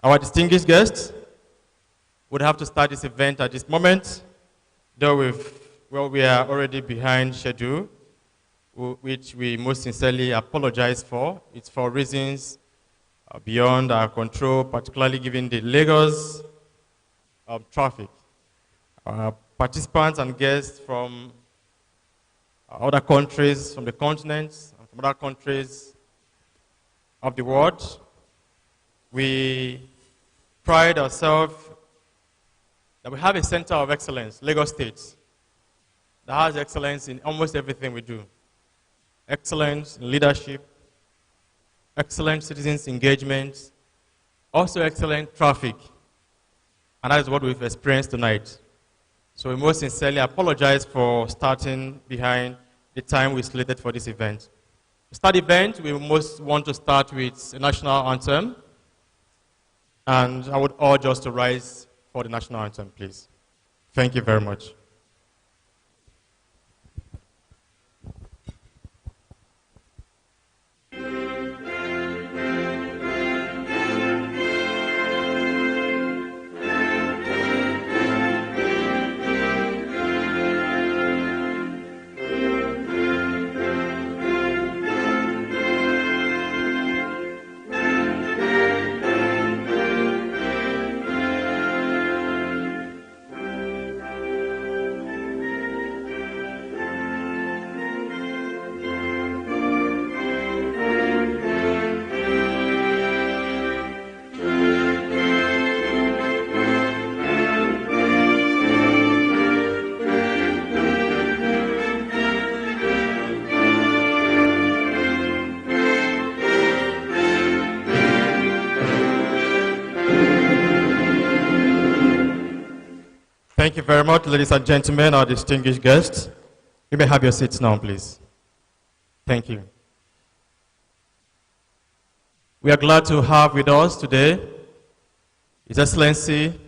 Our distinguished guests would have to start this event at this moment, though we are already behind schedule, which we most sincerely apologize for. It's for reasons beyond our control, particularly given the Lagos traffic. Participants and guests from other countries, from the continents, and from other countries of the world, we pride ourselves that we have a center of excellence, Lagos State, that has excellence in almost everything we do. Excellence in leadership, excellent citizens engagement, also excellent traffic. And that is what we've experienced tonight. So we most sincerely apologize for starting behind the time we slated for this event. To start the event, we most want to start with a national anthem. And I would urge us to rise for the national anthem, please. Thank you very much. Thank you very much, ladies and gentlemen, our distinguished guests. You may have your seats now, please. Thank you. We are glad to have with us today His Excellency,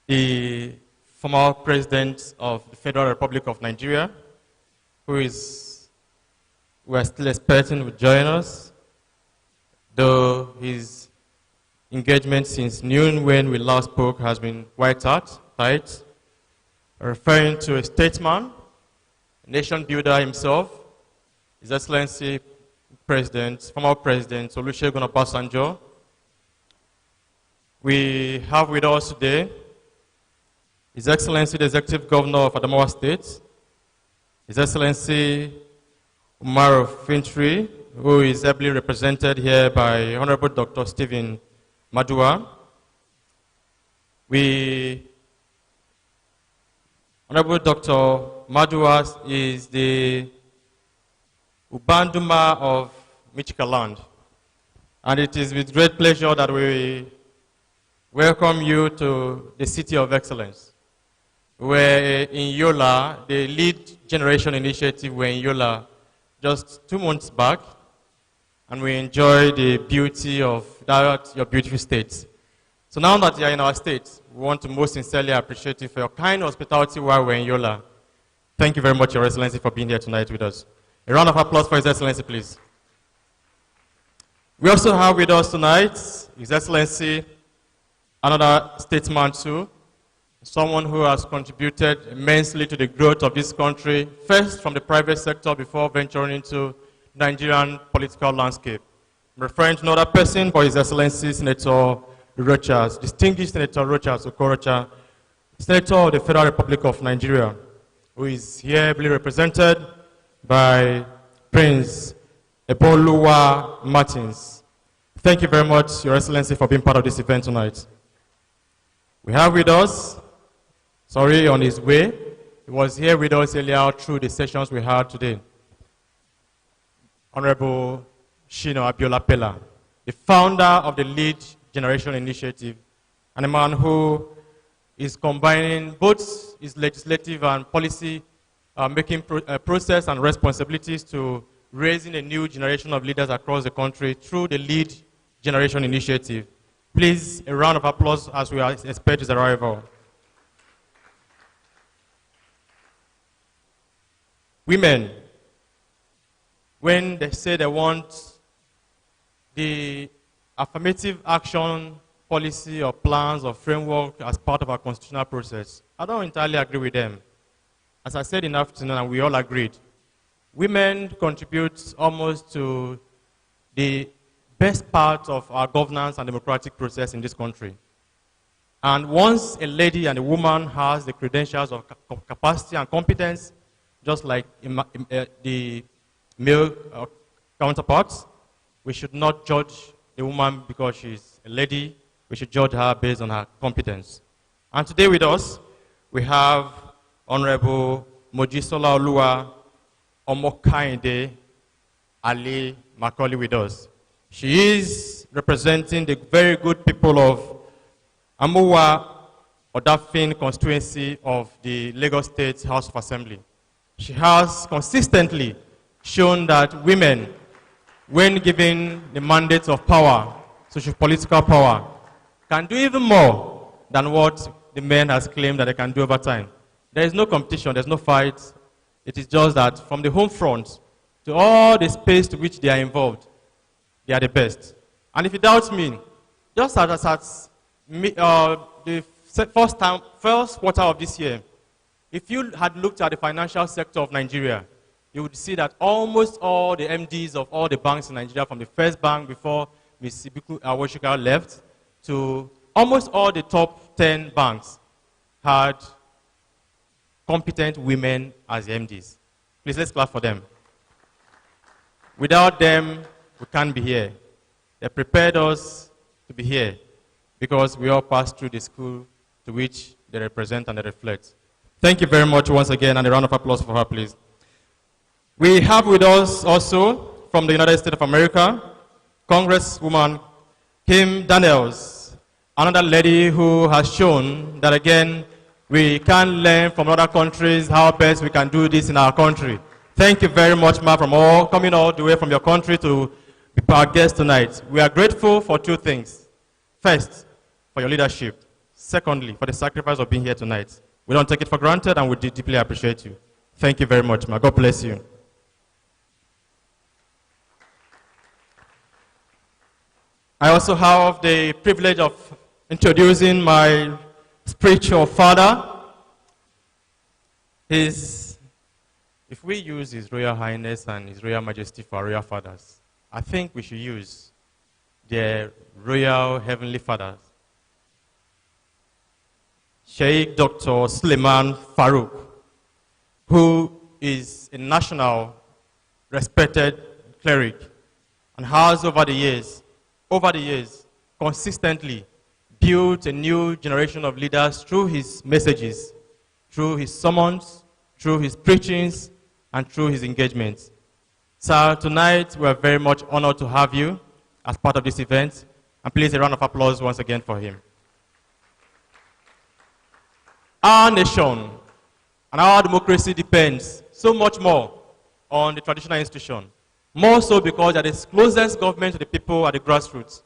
the former President of the Federal Republic of Nigeria, we are still expecting will join us, though his engagement since noon when we last spoke has been quite tight, referring to a statesman, a nation builder himself, His Excellency former President Olusegun Obasanjo. We have with us today His Excellency the Executive Governor of Adamawa State, His Excellency Umar Fintri, who is ably represented here by Honorable Dr. Stephen Madua. Honorable Dr. Madua is the Ubanduma of Michikaland. And it is with great pleasure that we welcome you to the City of Excellence, where in Yola, the Lead Generation Initiative were in Yola just 2 months back, and we enjoy the beauty of your beautiful state. So now that you are in our state, we want to most sincerely appreciate you for your kind hospitality while we're in Yola. Thank you very much, Your Excellency, for being here tonight with us. A round of applause for His Excellency, please. We also have with us tonight His Excellency, another statesman too, someone who has contributed immensely to the growth of this country, first from the private sector before venturing into Nigerian political landscape. I'm referring to another person, but His Excellency Senator Rochas, distinguished Senator Rochas Okorocha, Senator of the Federal Republic of Nigeria, who is here ably represented by Prince Eboluwa Martins. Thank you very much, Your Excellency, for being part of this event tonight. We have with us, on his way, he was here with us earlier through the sessions we had today, Honorable Shino Abiola Pella, the founder of the Lead Generation Initiative, and a man who is combining both his legislative and policy making process and responsibilities to raising a new generation of leaders across the country through the Lead Generation Initiative. Please, a round of applause as we expect his arrival. Women, when they say they want the affirmative action policy or plans or framework as part of our constitutional process. I don't entirely agree with them. As I said in the afternoon, and we all agreed, women contribute almost to the best part of our governance and democratic process in this country. And once a lady and a woman has the credentials of capacity and competence, just like the male counterparts, we should not judge the woman because she's a lady. We should judge her based on her competence. And today with us, we have Honorable Mojisola Oluwa Omokainde Ali Macaulay with us. She is representing the very good people of Amuwa Odafin constituency of the Lagos State House of Assembly. She has consistently shown that women, when given the mandate of power, socio-political power, can do even more than what the men has claimed that they can do over time. There is no competition, there's no fight. It is just that from the home front to all the space to which they are involved, they are the best. And if you doubt me, just as the first quarter of this year, if you had looked at the financial sector of Nigeria, you would see that almost all the MDs of all the banks in Nigeria, from the first bank before Ms. Sibiku Awosika left, to almost all the top 10 banks, had competent women as MDs. Please, let's clap for them. Without them, we can't be here. They prepared us to be here because we all passed through the school to which they represent and they reflect. Thank you very much once again, and a round of applause for her, please. We have with us also from the United States of America, Congresswoman Kim Daniels, another lady who has shown that, again, we can learn from other countries how best we can do this in our country. Thank you very much, ma, coming all the way from your country to be our guest tonight. We are grateful for two things. First, for your leadership. Secondly, for the sacrifice of being here tonight. We don't take it for granted, and we deeply appreciate you. Thank you very much, ma. God bless you. I also have the privilege of introducing my spiritual father. If we use His Royal Highness and His Royal Majesty for our royal fathers, I think we should use their Royal Heavenly Fathers. Sheikh Dr. Suleiman Farouk, who is a national respected cleric and has over the years, consistently built a new generation of leaders through his messages, through his sermons, through his preachings, and through his engagements. So tonight, we are very much honored to have you as part of this event. And please, a round of applause once again for him. Our nation and our democracy depends so much more on the traditional institution. More so because they are the closest government to the people at the grassroots.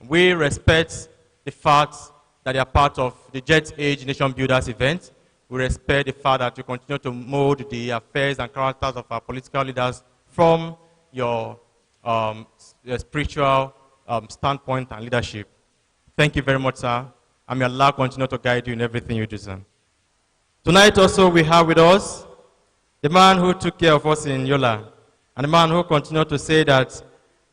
We respect the fact that they are part of the Jet Age Nation Builders event. We respect the fact that you continue to mold the affairs and characters of our political leaders from your spiritual standpoint and leadership. Thank you very much, sir. And may Allah continue to guide you in everything you do, sir. Tonight also we have with us the man who took care of us in Yola, and the man who continued to say that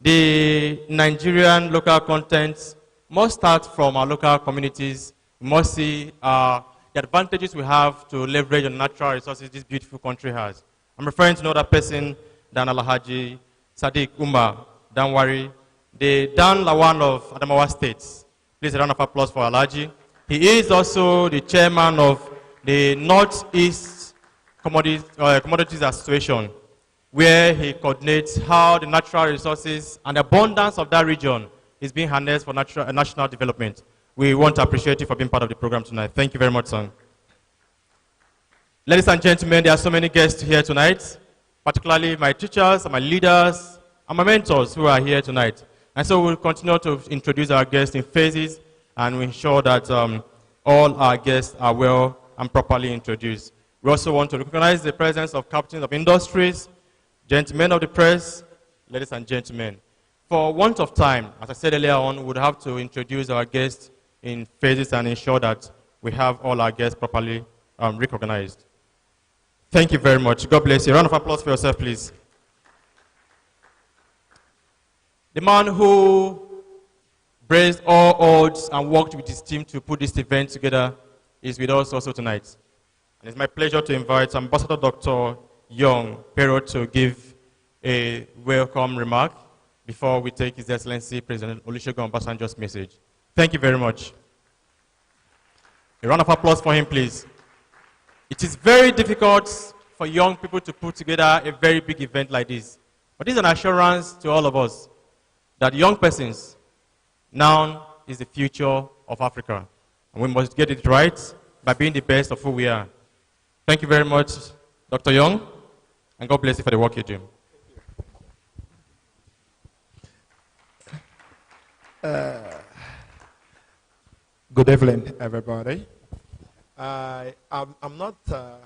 the Nigerian local content must start from our local communities. We must see the advantages we have to leverage on natural resources this beautiful country has. I'm referring to no other person than Alhaji Sadiq Umar Danwari, the Dan Lawan of Adamawa State. Please a round of applause for Alhaji. He is also the chairman of the Northeast Commodities Association, where he coordinates how the natural resources and the abundance of that region is being harnessed for national development. We want to appreciate you for being part of the program tonight. Thank you very much, son. Ladies and gentlemen, there are so many guests here tonight, particularly my teachers and my leaders and my mentors who are here tonight. And so we'll continue to introduce our guests in phases and we ensure that all our guests are well and properly introduced. We also want to recognize the presence of captains of industries, gentlemen of the press, ladies and gentlemen. For want of time, as I said earlier on, we would have to introduce our guests in phases and ensure that we have all our guests properly recognized. Thank you very much. God bless you. A round of applause for yourself, please. The man who braved all odds and worked with his team to put this event together is with us also tonight. And it's my pleasure to invite Ambassador Dr. Young Pero to give a welcome remark before we take His Excellency President Olusegun Obasanjo's message. Thank you very much. A round of applause for him, please. It is very difficult for young people to put together a very big event like this. But this is an assurance to all of us that young persons now is the future of Africa. And we must get it right by being the best of who we are. Thank you very much, Dr. Young, and God bless you for the work you do. Good evening, everybody. I'm not a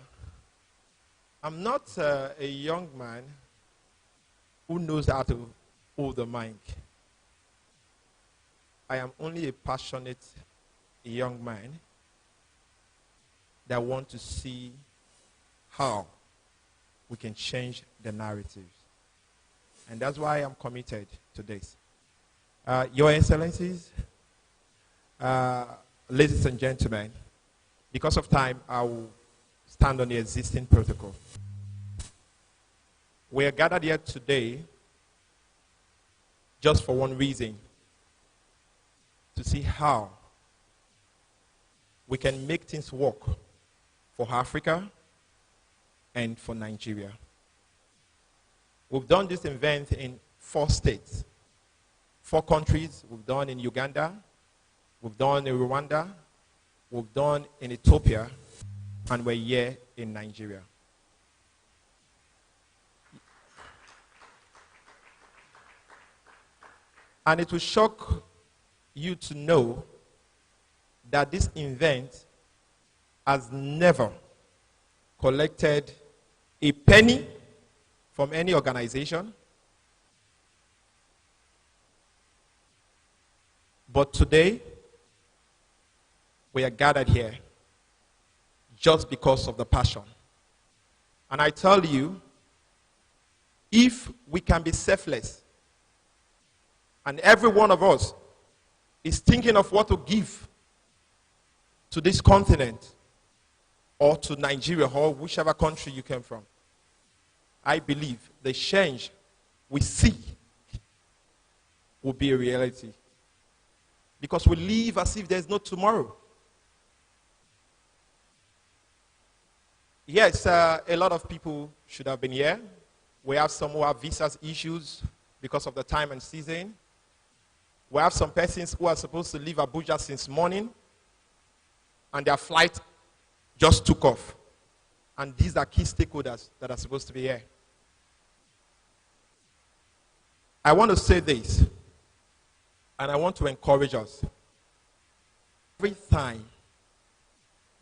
young man who knows how to hold the mic. I am only a passionate young man that wants to see how we can change the narratives. And that's why I'm committed to this. Your Excellencies, ladies and gentlemen, because of time, I will stand on the existing protocol. We are gathered here today just for one reason, to see how we can make things work for Africa and for Nigeria. We've done this event in 4 states. 4 countries. We've done in Uganda, we've done in Rwanda, we've done in Ethiopia, and we're here in Nigeria. And it will shock you to know that this event has never collected a penny from any organization. But today, we are gathered here just because of the passion. And I tell you, if we can be selfless, and every one of us is thinking of what to give to this continent, or to Nigeria, or whichever country you came from, I believe the change we see will be a reality. Because we live as if there's no tomorrow. Yes, a lot of people should have been here. We have some who have visa issues because of the time and season. We have some persons who are supposed to leave Abuja since morning, and their flight just took off. And these are key stakeholders that are supposed to be here. I want to say this, and I want to encourage us. Every time,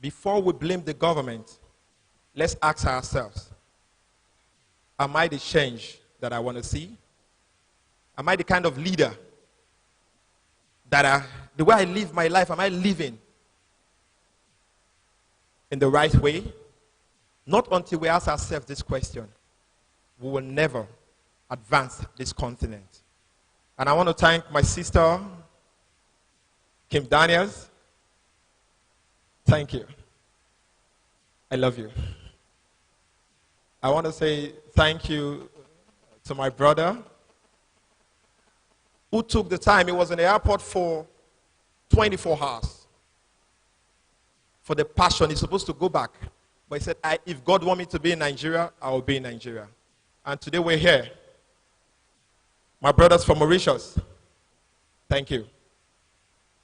before we blame the government, let's ask ourselves, am I the change that I want to see? Am I the kind of leader that the way I live my life, am I living in the right way? Not until we ask ourselves this question, we will never advance this continent. And I want to thank my sister, Kim Daniels. Thank you. I love you. I want to say thank you to my brother who took the time. He was in the airport for 24 hours for the passion. He's supposed to go back. But he said, if God wants me to be in Nigeria, I will be in Nigeria. And today we're here. My brothers from Mauritius, thank you.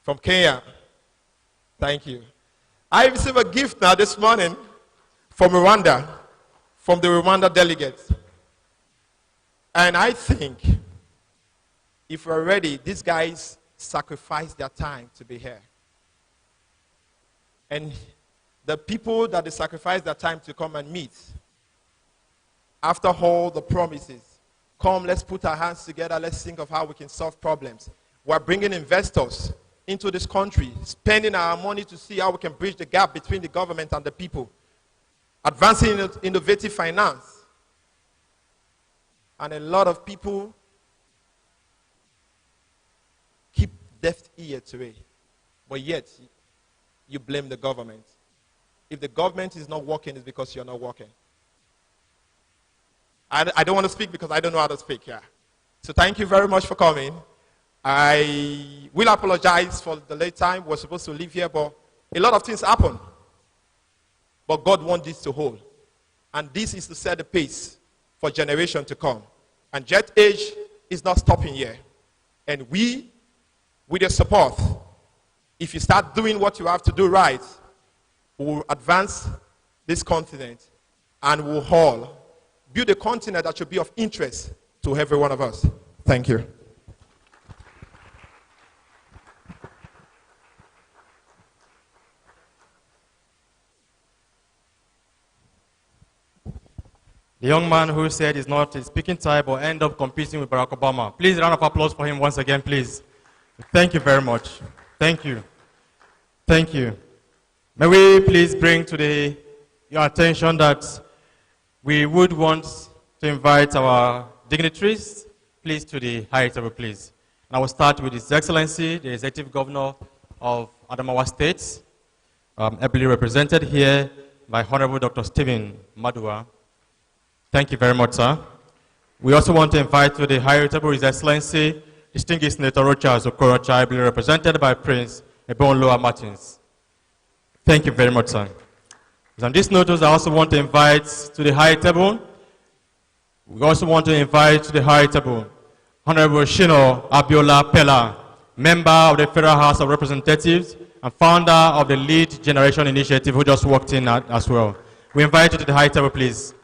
From Kenya, thank you. I received a gift now this morning from Rwanda, from the Rwanda delegates. And I think if we're ready, these guys sacrificed their time to be here. And the people that they sacrificed their time to come and meet, after all the promises, Come, let's put our hands together. Let's think of how we can solve problems. We're bringing investors into this country, spending our money to see how we can bridge the gap between the government and the people. Advancing innovative finance. And a lot of people keep deaf ear to it. But yet, you blame the government. If the government is not working, it's because you're not working. I don't want to speak because I don't know how to speak here. So thank you very much for coming. I will apologize for the late time. We're supposed to leave here, but a lot of things happen. But God wants this to hold. And this is to set the pace for generation to come. And Jet Age is not stopping here. And we, with your support, if you start doing what you have to do right, we will advance this continent and we'll all build a continent that should be of interest to every one of us. Thank you. The young man who said he's not a speaking type will end up competing with Barack Obama. Please, a round of applause for him once again, please. Thank you very much. Thank you. Thank you. May we please bring to your attention that we would want to invite our dignitaries, please, to the high table, please. And I will start with His Excellency, the Executive Governor of Adamawa State, ably represented here by Honorable Dr. Stephen Madua. Thank you very much, sir. We also want to invite to the high table His Excellency, Distinguished Senator Rochas Okorocha, ably represented by Prince Ebonloa Martins. Thank you very much, sir. On this notice, I also want to invite to the high table. We also want to invite to the high table Honorable Shino Abiola Pella, member of the Federal House of Representatives and founder of the Lead Generation Initiative, who just walked in as well. We invite you to the high table, please.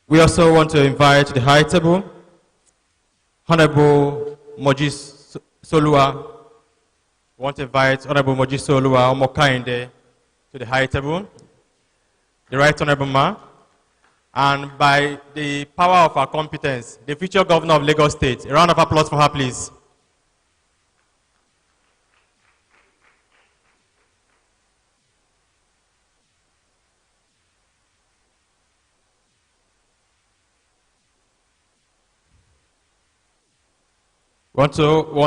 We also want to invite to the high table Honorable Moji Solua. We want to invite Honorable Moji Solua Omokainde to the high table. The Right Honorable Ma. And by the power of our competence, the future governor of Lagos State. A round of applause for her, please. Want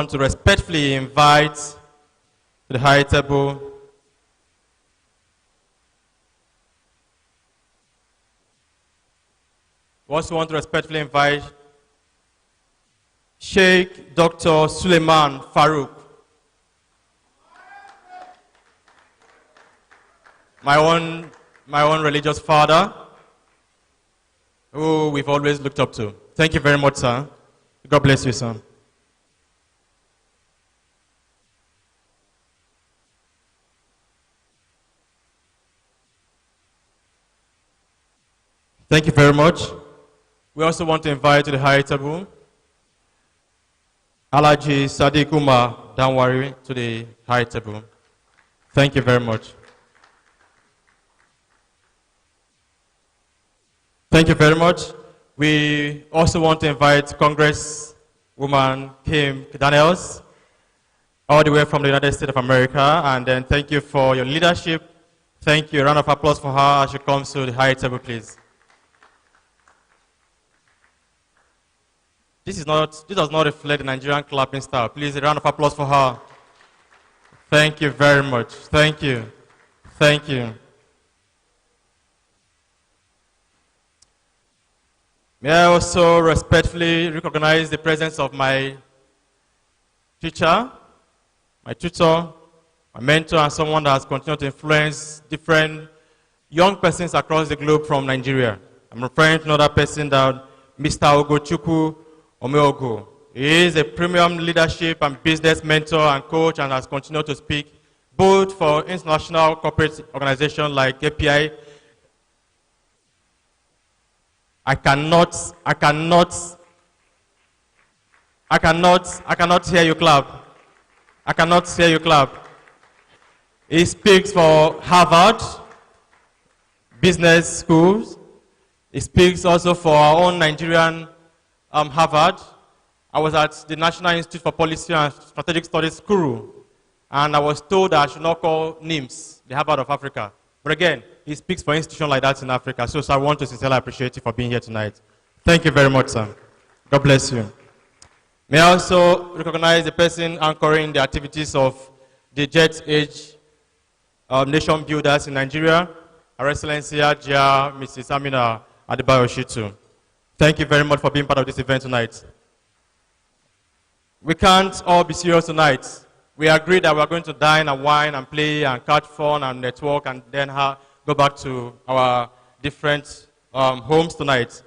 to respectfully invite to the high table we also want to respectfully invite Sheikh Dr. Suleiman Farouk, my own religious father, who we've always looked up to. Thank you very much, sir. God bless you, son. Thank you very much. We also want to invite to the high table Alaji Sadiq Umar Danwari to the high table. Thank you very much. Thank you very much. We also want to invite Congresswoman Kim Daniels, all the way from the United States of America. And then thank you for your leadership. Thank you. A round of applause for her as she comes to the high table, please. This does not reflect the Nigerian clapping style. Please, a round of applause for her. Thank you very much. Thank you. Thank you. May I also respectfully recognize the presence of my teacher, my tutor, my mentor, and someone that has continued to influence different young persons across the globe from Nigeria. I'm referring to another person, that Mr. Ogochukwu Omeogo. He is a premium leadership and business mentor and coach, and has continued to speak both for international corporate organizations like API. I cannot hear you clap. I cannot hear you clap. He speaks for Harvard Business Schools. He speaks also for our own Nigerian Harvard. I was at the National Institute for Policy and Strategic Studies, Kuru, and I was told that I should not call NIMS the Harvard of Africa. But again, he speaks for institutions like that in Africa, so I want to sincerely appreciate you for being here tonight. Thank you very much, sir. God bless you. May I also recognize the person anchoring the activities of the Jet Age Nation Builders in Nigeria, Her Excellency Ajia, Mrs. Amina Adebayo Shitu. Thank you very much for being part of this event tonight. We can't all be serious tonight. We agreed that we are going to dine and wine and play and catch fun and network and then go back to our different homes tonight.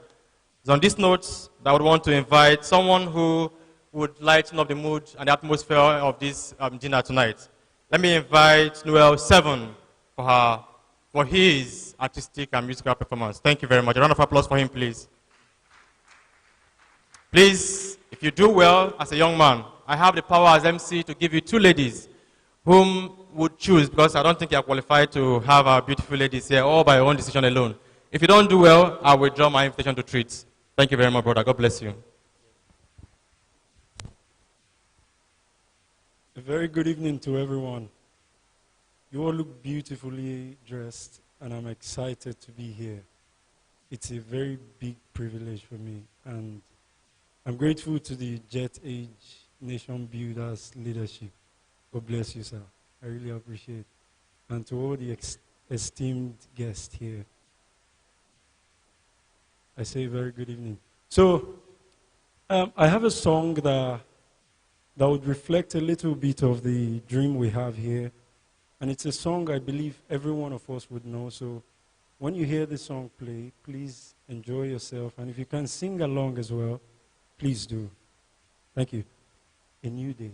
So on this note, I would want to invite someone who would lighten up the mood and the atmosphere of this dinner tonight. Let me invite Noel Seven for his artistic and musical performance. Thank you very much. A round of applause for him, please. Please, if you do well as a young man, I have the power as MC to give you 2 ladies whom would choose, because I don't think you are qualified to have our beautiful ladies here all by your own decision alone. If you don't do well, I will withdraw my invitation to treat. Thank you very much, brother. God bless you. A very good evening to everyone. You all look beautifully dressed, and I'm excited to be here. It's a very big privilege for me, and I'm grateful to the Jet Age Nation Builders leadership. God bless you, sir. I really appreciate it. And to all the esteemed guests here, I say very good evening. So, I have a song that would reflect a little bit of the dream we have here. And it's a song I believe every one of us would know. So when you hear this song play, please enjoy yourself. And if you can sing along as well, please do. Thank you. A New Day.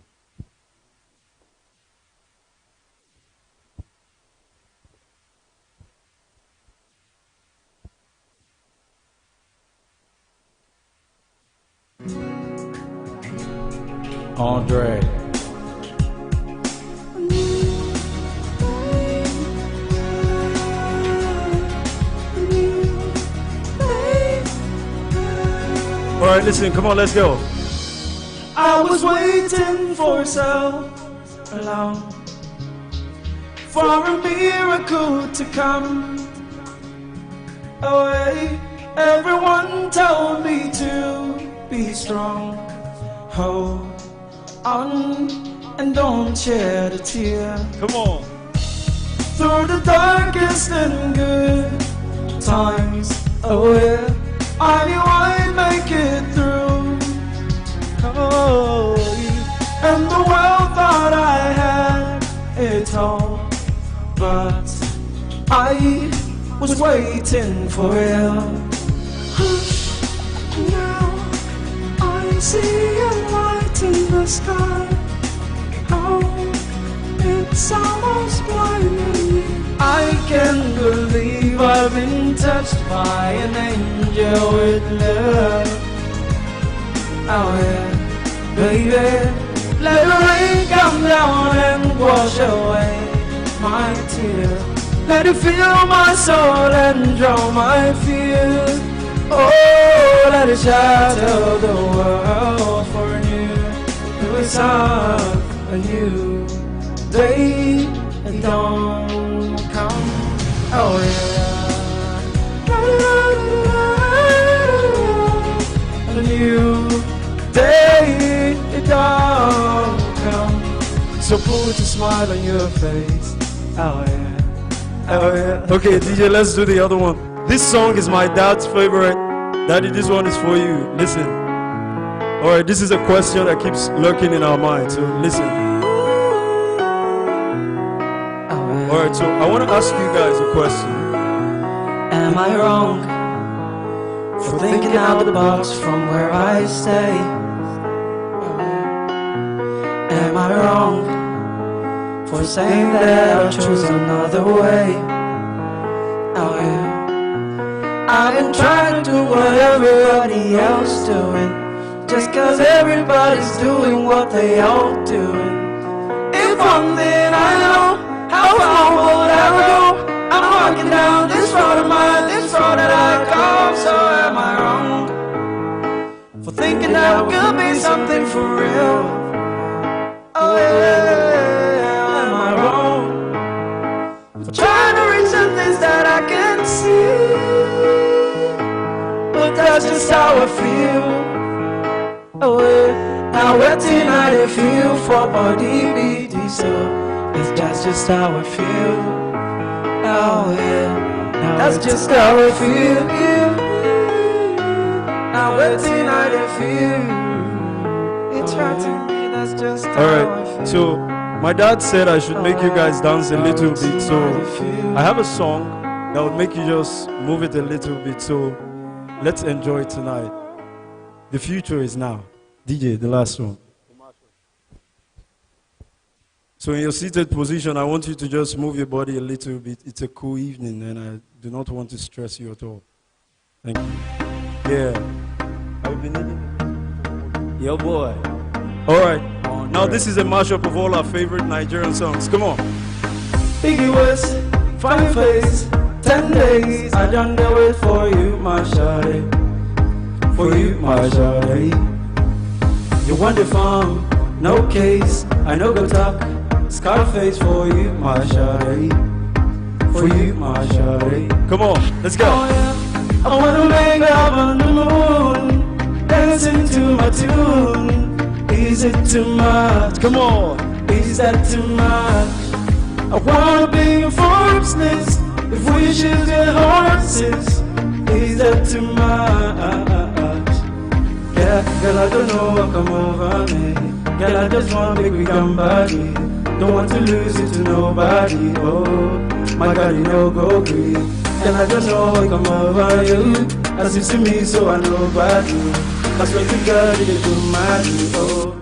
Andre. All right, listen, come on, let's go. I was waiting for so long for a miracle to come away. Everyone told me to be strong. Hold on and don't shed a tear. Come on. Through the darkest and good times, oh yeah, I knew I'd make it through. Oh, yeah. And the world thought I had it all, but I was waiting for it. Hush, now I see a light in the sky. Oh, it's almost blinding me. I can't believe I've been touched by an angel with love. Oh yeah, baby, let the rain come down and wash away my tears. Let it fill my soul and drown my fears. Oh, let it shadow the world for a new sun, a new day, and dawn come. Oh yeah, a new day, it dawn come. So put a smile on your face. Oh yeah, oh yeah. Okay, DJ, let's do the other one. This song is my dad's favorite. Daddy, this one is for you. Listen. All right, this is a question that keeps lurking in our mind. So listen. All right, so I want to ask you guys a question. Am I wrong for thinking out the box from where I stay? Am I wrong for saying that I'll choose another way? Oh yeah. I've been trying to do what everybody else doing, just cause everybody's doing what they all doing. If one thing I know, how far would I go? I'm walking down this road of mine, this road that I come. So am I wrong for thinking and now it could be something for real. Oh yeah, am I wrong for trying to reach the things that I can see? But that's just how I feel. Oh yeah, now waiting I dey feel for body BD, so if that's just how I feel. Oh yeah, now that's just how I feel. Now waiting I dey feel. It's hurting me, that's just how I feel. Alright, so my dad said I should make you guys dance a little bit, so I have a song that would make you just move it a little bit, so let's enjoy it tonight. The future is now. DJ, the last one. So in your seated position, I want you to just move your body a little bit. It's a cool evening and I do not want to stress you at all. Thank you. Yeah. I've been needing. Yo boy. Alright. Now this is a mashup of all our favorite Nigerian songs. Come on. Biggie West, fine face, 10 days. I done the wait for you, my shawty. For you, my shawty. You want the farm, no case. I know go talk, Scarface for you, my shawty. For you, my shawty. Come on, let's go. Oh, yeah. I wanna make love on the moon, dancing to my tune. Is it too much? Come on. Is that too much? I wanna be your Forbes list if we should get horses. Is that too much? Yeah, girl, I don't know what come over me. Girl, I just want to make come body. Don't want to lose it to nobody. Oh, my God, you know go green. Girl, I don't know what come over you. As you see me, so I know about you. I swear to God, it can go mad. Oh,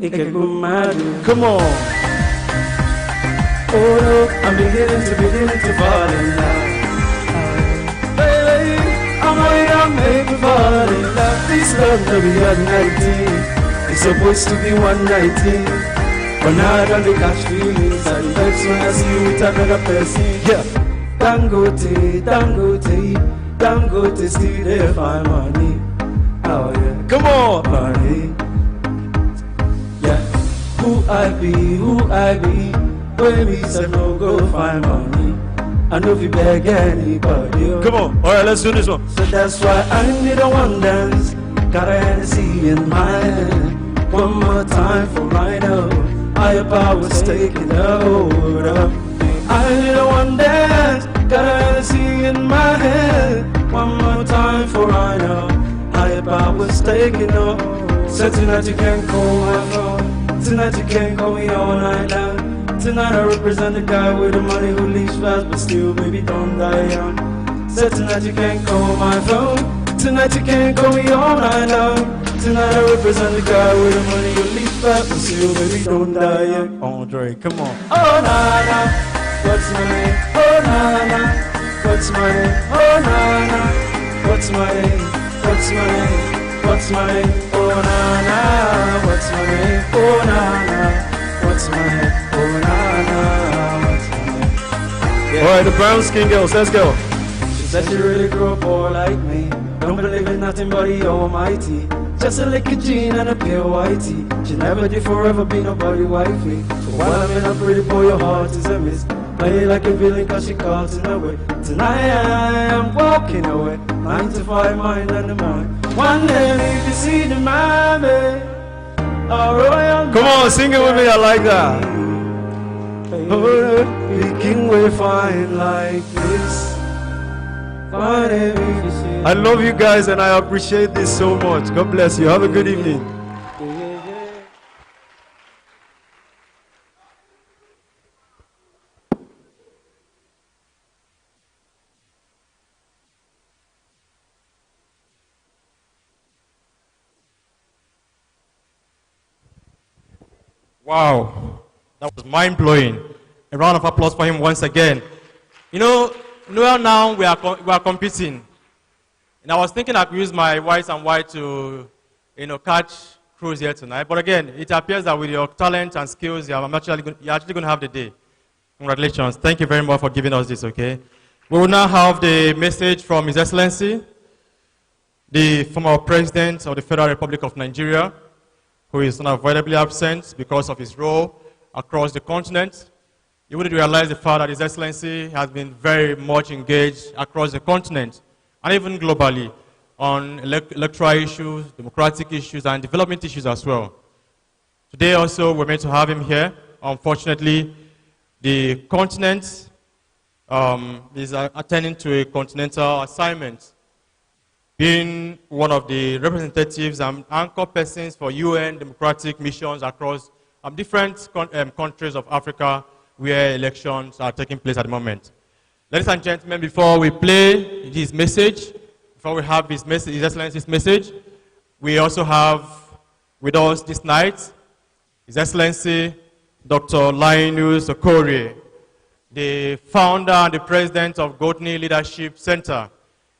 it can go mad. Come on. Oh no, I'm beginning to fall in love. Baby, I'm waiting on me fall in love. This love to be at 19. It's supposed to be 119. But now I don't catch feelings. I vex when I see you with another person. Yeah. Dangote, Dangote, Dangote still there find money. Oh yeah. Come on. Money. Yeah. Who I be? When me say no go find money, I know if you beg anybody. Come on. Alright, let's do this one. So that's why I need a one dance. Got a Hennessy in my hand. One more time for right now. Higher powers taking the hold up. I need a one dance. Got a Hennessy in my hand. One more time for right now. Higher powers taking up. So tonight you can't call my phone. Tonight you can't call me all night long. Tonight I represent the guy with the money who leaves fast but still baby don't die young. So tonight you can't call my phone. Tonight you can't call me all night long. Tonight I represent the guy with the money who leaves fast but still baby don't die young. Andre, come on. Oh na na, what's my name? Oh na na, what's my name? Oh na na, what's my name? What's my name? What's my name? Oh na na, what's my name? Oh na na. What's my name? Oh na na, what's my name? Yeah. Alright, the brown skin girls, let's go. She said she really grew up poor like me. Don't believe in nothing but the almighty. Just a liquor jean and a pure whitey. She never did forever be nobody wifey. So while I'm in a pretty boy, your heart is a miss. Play like a villain cause she caught in a way. Tonight I am walking away. 9 to 5 mind and the mind. One day if you see the mommy. Come on, sing it with me, I like that. Oh, we can we find like this. I love you guys and I appreciate this so much. God bless you. Have a good evening. Wow, that was mind-blowing. A round of applause for him once again. You know, now we are competing. And I was thinking I could use my whites and white to, catch crews here tonight. But again, it appears that with your talent and skills, you're actually going to have the day. Congratulations. Thank you very much for giving us this, okay? We will now have the message from His Excellency, the former president of the Federal Republic of Nigeria, who is unavoidably absent because of his role across the continent. You would realize the fact that His Excellency has been very much engaged across the continent and even globally on electoral issues, democratic issues, and development issues as well. Today also, we're meant to have him here. Unfortunately, the continent is attending to a continental assignment, being one of the representatives and anchor persons for UN democratic missions across different countries of Africa where elections are taking place at the moment. Ladies and gentlemen, before we play his message, before we have his message, His Excellency's message, we also have with us this night His Excellency Dr. Linus Okorie, the founder and the president of Godney Leadership Center,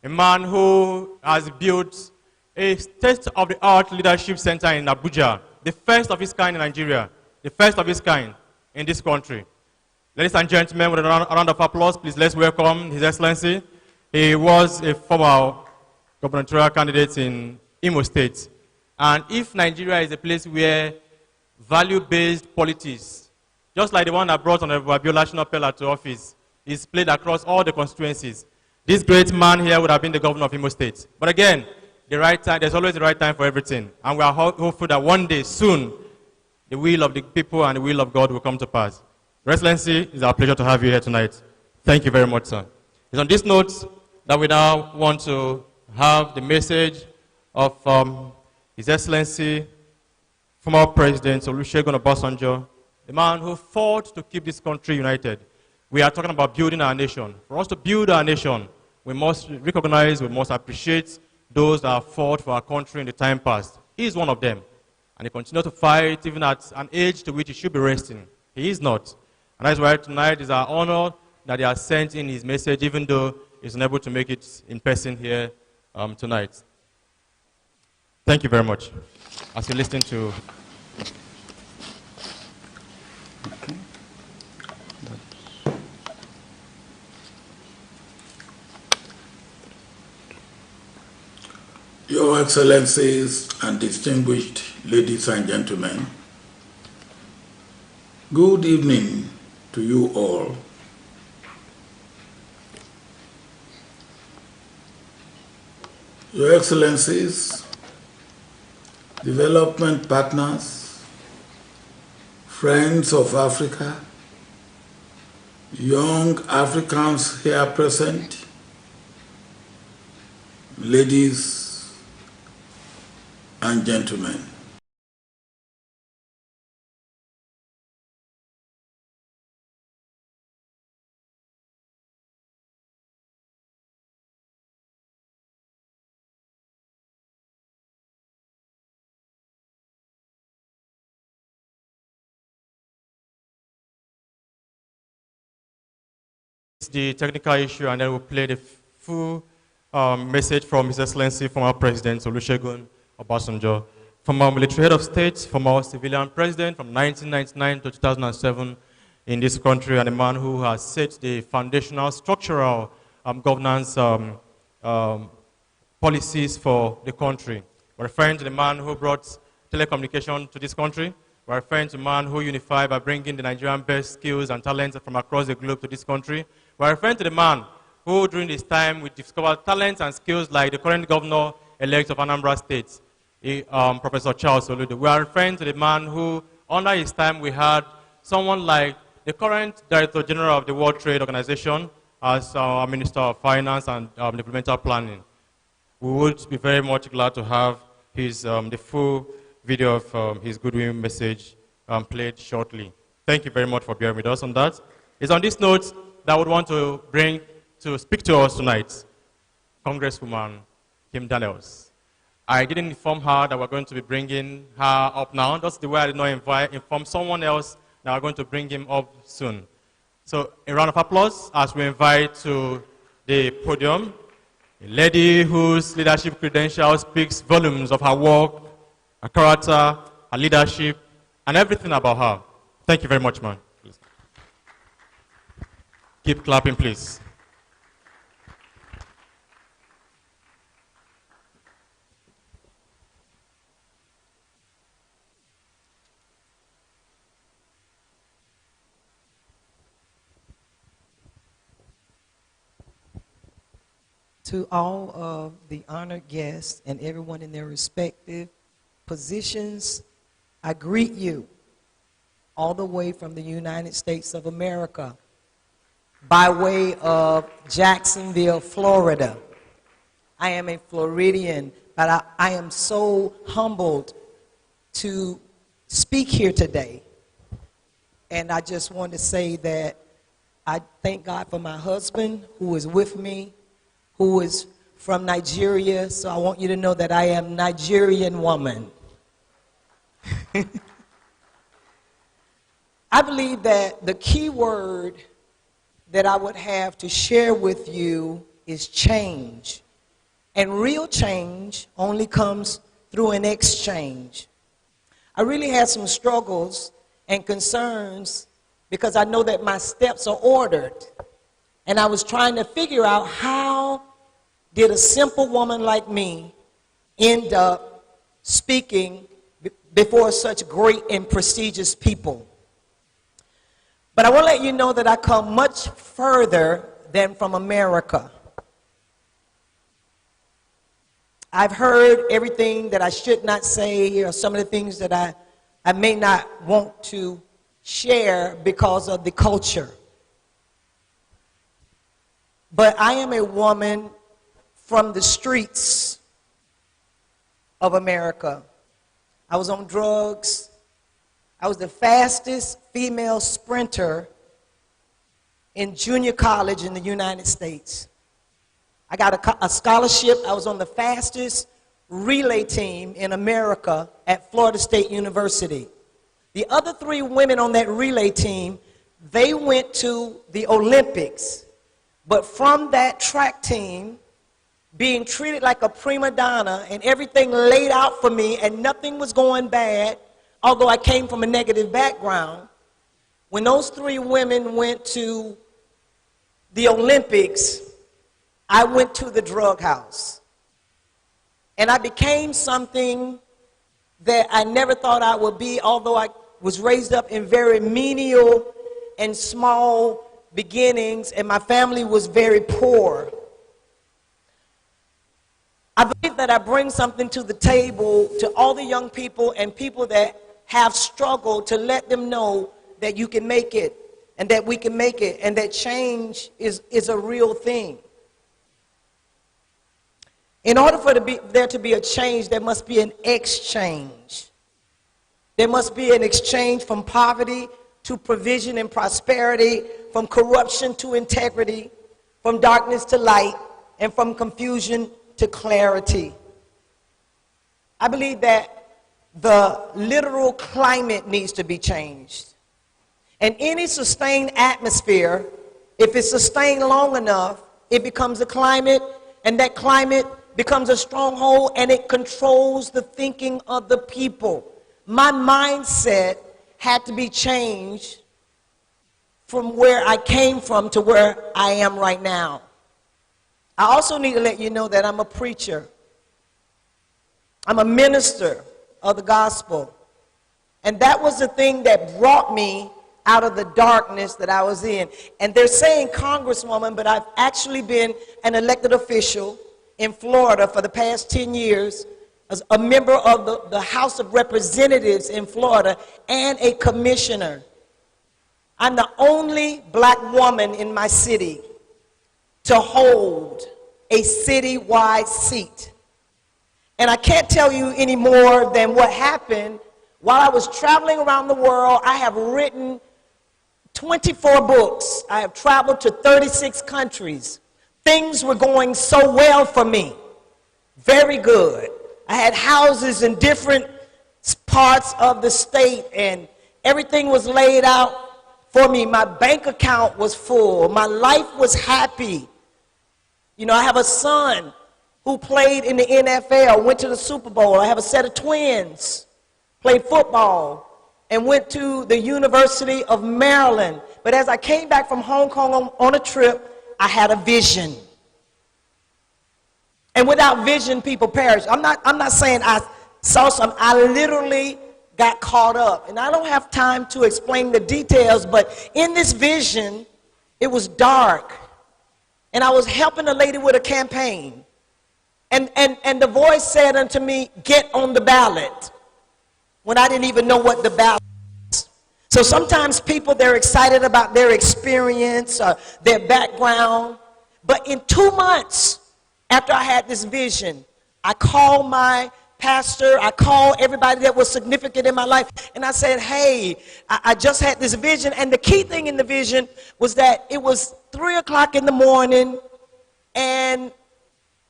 a man who has built a state-of-the-art leadership center in Abuja, the first of its kind in Nigeria, the first of its kind in this country. Ladies and gentlemen, with a round of applause, please let's welcome His Excellency. He was a former gubernatorial candidate in Imo State. And if Nigeria is a place where value-based politics, just like the one that brought Honorable Abiola Shina to office, is played across all the constituencies, this great man here would have been the governor of Imo State. But again, the right time, there's always the right time for everything. And we are hopeful that one day, soon, the will of the people and the will of God will come to pass. Your Excellency, it's our pleasure to have you here tonight. Thank you very much, sir. It's on this note that we now want to have the message of His Excellency, former President Olusegun Obasanjo, the man who fought to keep this country united. We are talking about building our nation. For us to build our nation, we must recognize, we must appreciate those that have fought for our country in the time past. He is one of them. And he continues to fight even at an age to which he should be resting. He is not. And that's why tonight is our honor that he has sent in his message, even though he's unable to make it in person here tonight. Thank you very much. As you listen to... Okay. Your Excellencies and distinguished ladies and gentlemen, good evening to you all. Your Excellencies, development partners, friends of Africa, young Africans here present, ladies and gentlemen. The technical issue, and then we'll play the full message from His Excellency, former President Olusegun Obasanjo, former military head of state, former civilian president from 1999 to 2007 in this country, and a man who has set the foundational structural governance policies for the country. We're referring to the man who brought telecommunication to this country. We're referring to a man who unified by bringing the Nigerian best skills and talents from across the globe to this country. We're referring to the man who, during this time, we discovered talents and skills like the current governor-elect of Anambra State, Professor Charles Olude. We are referring to the man who, under his time, we had someone like the current Director General of the World Trade Organization as our Minister of Finance and Developmental Planning. We would be very much glad to have his, the full video of his goodwill message played shortly. Thank you very much for bearing with us on that. It's on this note that I would want to bring to speak to us tonight, Congresswoman Kim Daniels. I didn't inform her that we're going to be bringing her up now. That's the way I did not inform someone else that we're going to bring him up soon. So a round of applause as we invite to the podium a lady whose leadership credentials speaks volumes of her work, her character, her leadership, and everything about her. Thank you very much, man. Please. Keep clapping, please. To all of the honored guests and everyone in their respective positions, I greet you all the way from the United States of America by way of Jacksonville, Florida. I am a Floridian, but I am so humbled to speak here today. And I just want to say that I thank God for my husband who is with me, who is from Nigeria. So I want you to know that I am a Nigerian woman. I believe that the key word that I would have to share with you is change. And real change only comes through an exchange. I really had some struggles and concerns because I know that my steps are ordered. And I was trying to figure out how did a simple woman like me end up speaking before such great and prestigious people. But I want to let you know that I come much further than from America. I've heard everything that I should not say, or some of the things that I may not want to share because of the culture. But I am a woman from the streets of America. I was on drugs. I was the fastest female sprinter in junior college in the United States. I got a scholarship. I was on the fastest relay team in America at Florida State University. The other 3 women on that relay team, they went to the Olympics. But from that track team, being treated like a prima donna and everything laid out for me and nothing was going bad, although I came from a negative background, when those 3 women went to the Olympics, I went to the drug house. And I became something that I never thought I would be, although I was raised up in very menial and small beginnings, and my family was very poor. I believe that I bring something to the table to all the young people and people that have struggled, to let them know that you can make it and that we can make it and that change is a real thing. In order for there to be a change, there must be an exchange. There must be an exchange from poverty to provision and prosperity, from corruption to integrity, from darkness to light, and from confusion to clarity. I believe that the literal climate needs to be changed. And any sustained atmosphere, if it's sustained long enough, it becomes a climate, and that climate becomes a stronghold, and it controls the thinking of the people. My mindset had to be changed from where I came from to where I am right now. I also need to let you know that I'm a preacher. I'm a minister of the gospel. And that was the thing that brought me out of the darkness that I was in. And they're saying congresswoman, but I've actually been an elected official in Florida for the past 10 years, as a member of the House of Representatives in Florida, and a commissioner. I'm the only black woman in my city to hold a citywide seat. And I can't tell you any more than what happened. While I was traveling around the world, I have written 24 books. I have traveled to 36 countries. Things were going so well for me. Very good. I had houses in different parts of the state, and everything was laid out for me. My bank account was full. My life was happy. You know, I have a son who played in the NFL, went to the Super Bowl. I have a set of twins, played football, and went to the University of Maryland. But as I came back from Hong Kong on a trip, I had a vision. And without vision, people perish. I'm not saying I saw something. I literally got caught up. And I don't have time to explain the details, but in this vision, it was dark. and I was helping a lady with a campaign. And the voice said unto me, get on the ballot, when I didn't even know what the ballot was. So sometimes people, they're excited about their experience or their background. But in 2 months after I had this vision, I called my pastor, I called everybody that was significant in my life, and I said, hey, I just had this vision. And the key thing in the vision was that it was 3 o'clock in the morning, and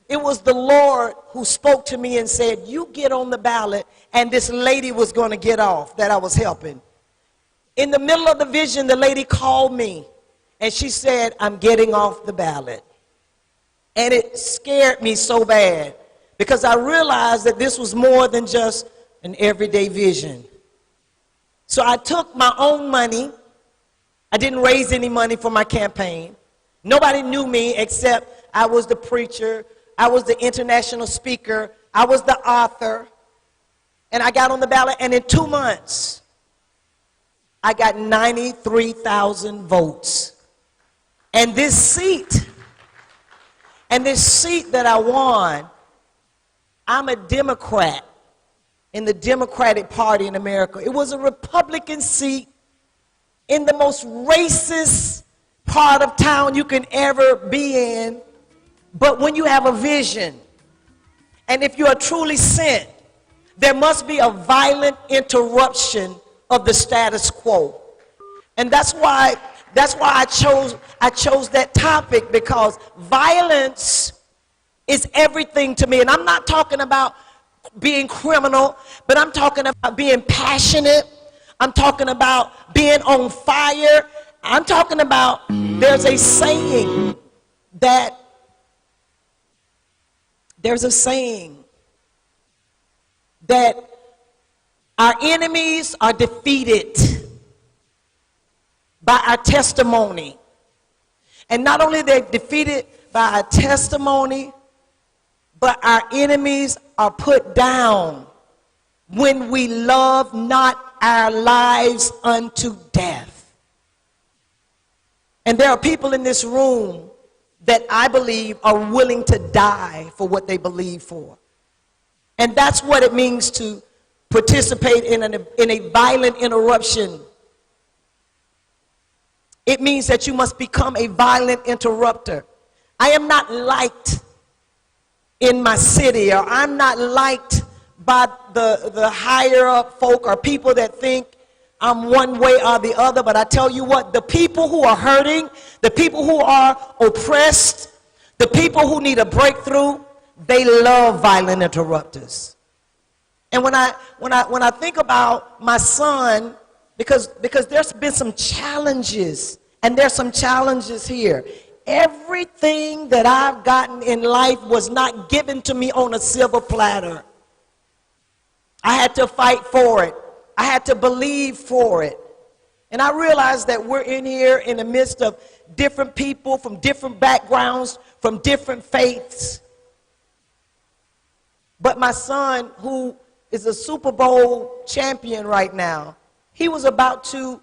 it was the Lord who spoke to me and said, you get on the ballot, and this lady was going to get off that I was helping. In the middle of the vision, the lady called me, and she said, I'm getting off the ballot. And it scared me so bad, because I realized that this was more than just an everyday vision. So I took my own money. I didn't raise any money for my campaign. Nobody knew me except I was the preacher, I was the international speaker, I was the author, and I got on the ballot, and in 2 months, I got 93,000 votes. And this seat that I won, I'm a Democrat in the Democratic Party in America. It was a Republican seat in the most racist part of town you can ever be in. But when you have a vision, and if you are truly sent, there must be a violent interruption of the status quo. And that's why I chose that topic, because violence is everything to me. And I'm not talking about being criminal, but I'm talking about being passionate. I'm talking about being on fire. I'm talking about, there's a saying that our enemies are defeated by our testimony. And not only they're defeated by our testimony, but our enemies are put down when we love not our lives unto death. And there are people in this room that I believe are willing to die for what they believe for. And that's what it means to participate in a violent interruption. It means that you must become a violent interrupter. I am not liked in my city, or I'm not liked by the higher up folk or people that think I'm one way or the other. But I tell you what, the people who are hurting, the people who are oppressed, the people who need a breakthrough, they love violent interrupters. And when I think about my son, because there's been some challenges, and there's some challenges here. Everything that I've gotten in life was not given to me on a silver platter. I had to fight for it. I had to believe for it. And I realized that we're in here in the midst of different people from different backgrounds, from different faiths. But my son, who is a Super Bowl champion right now, he was about to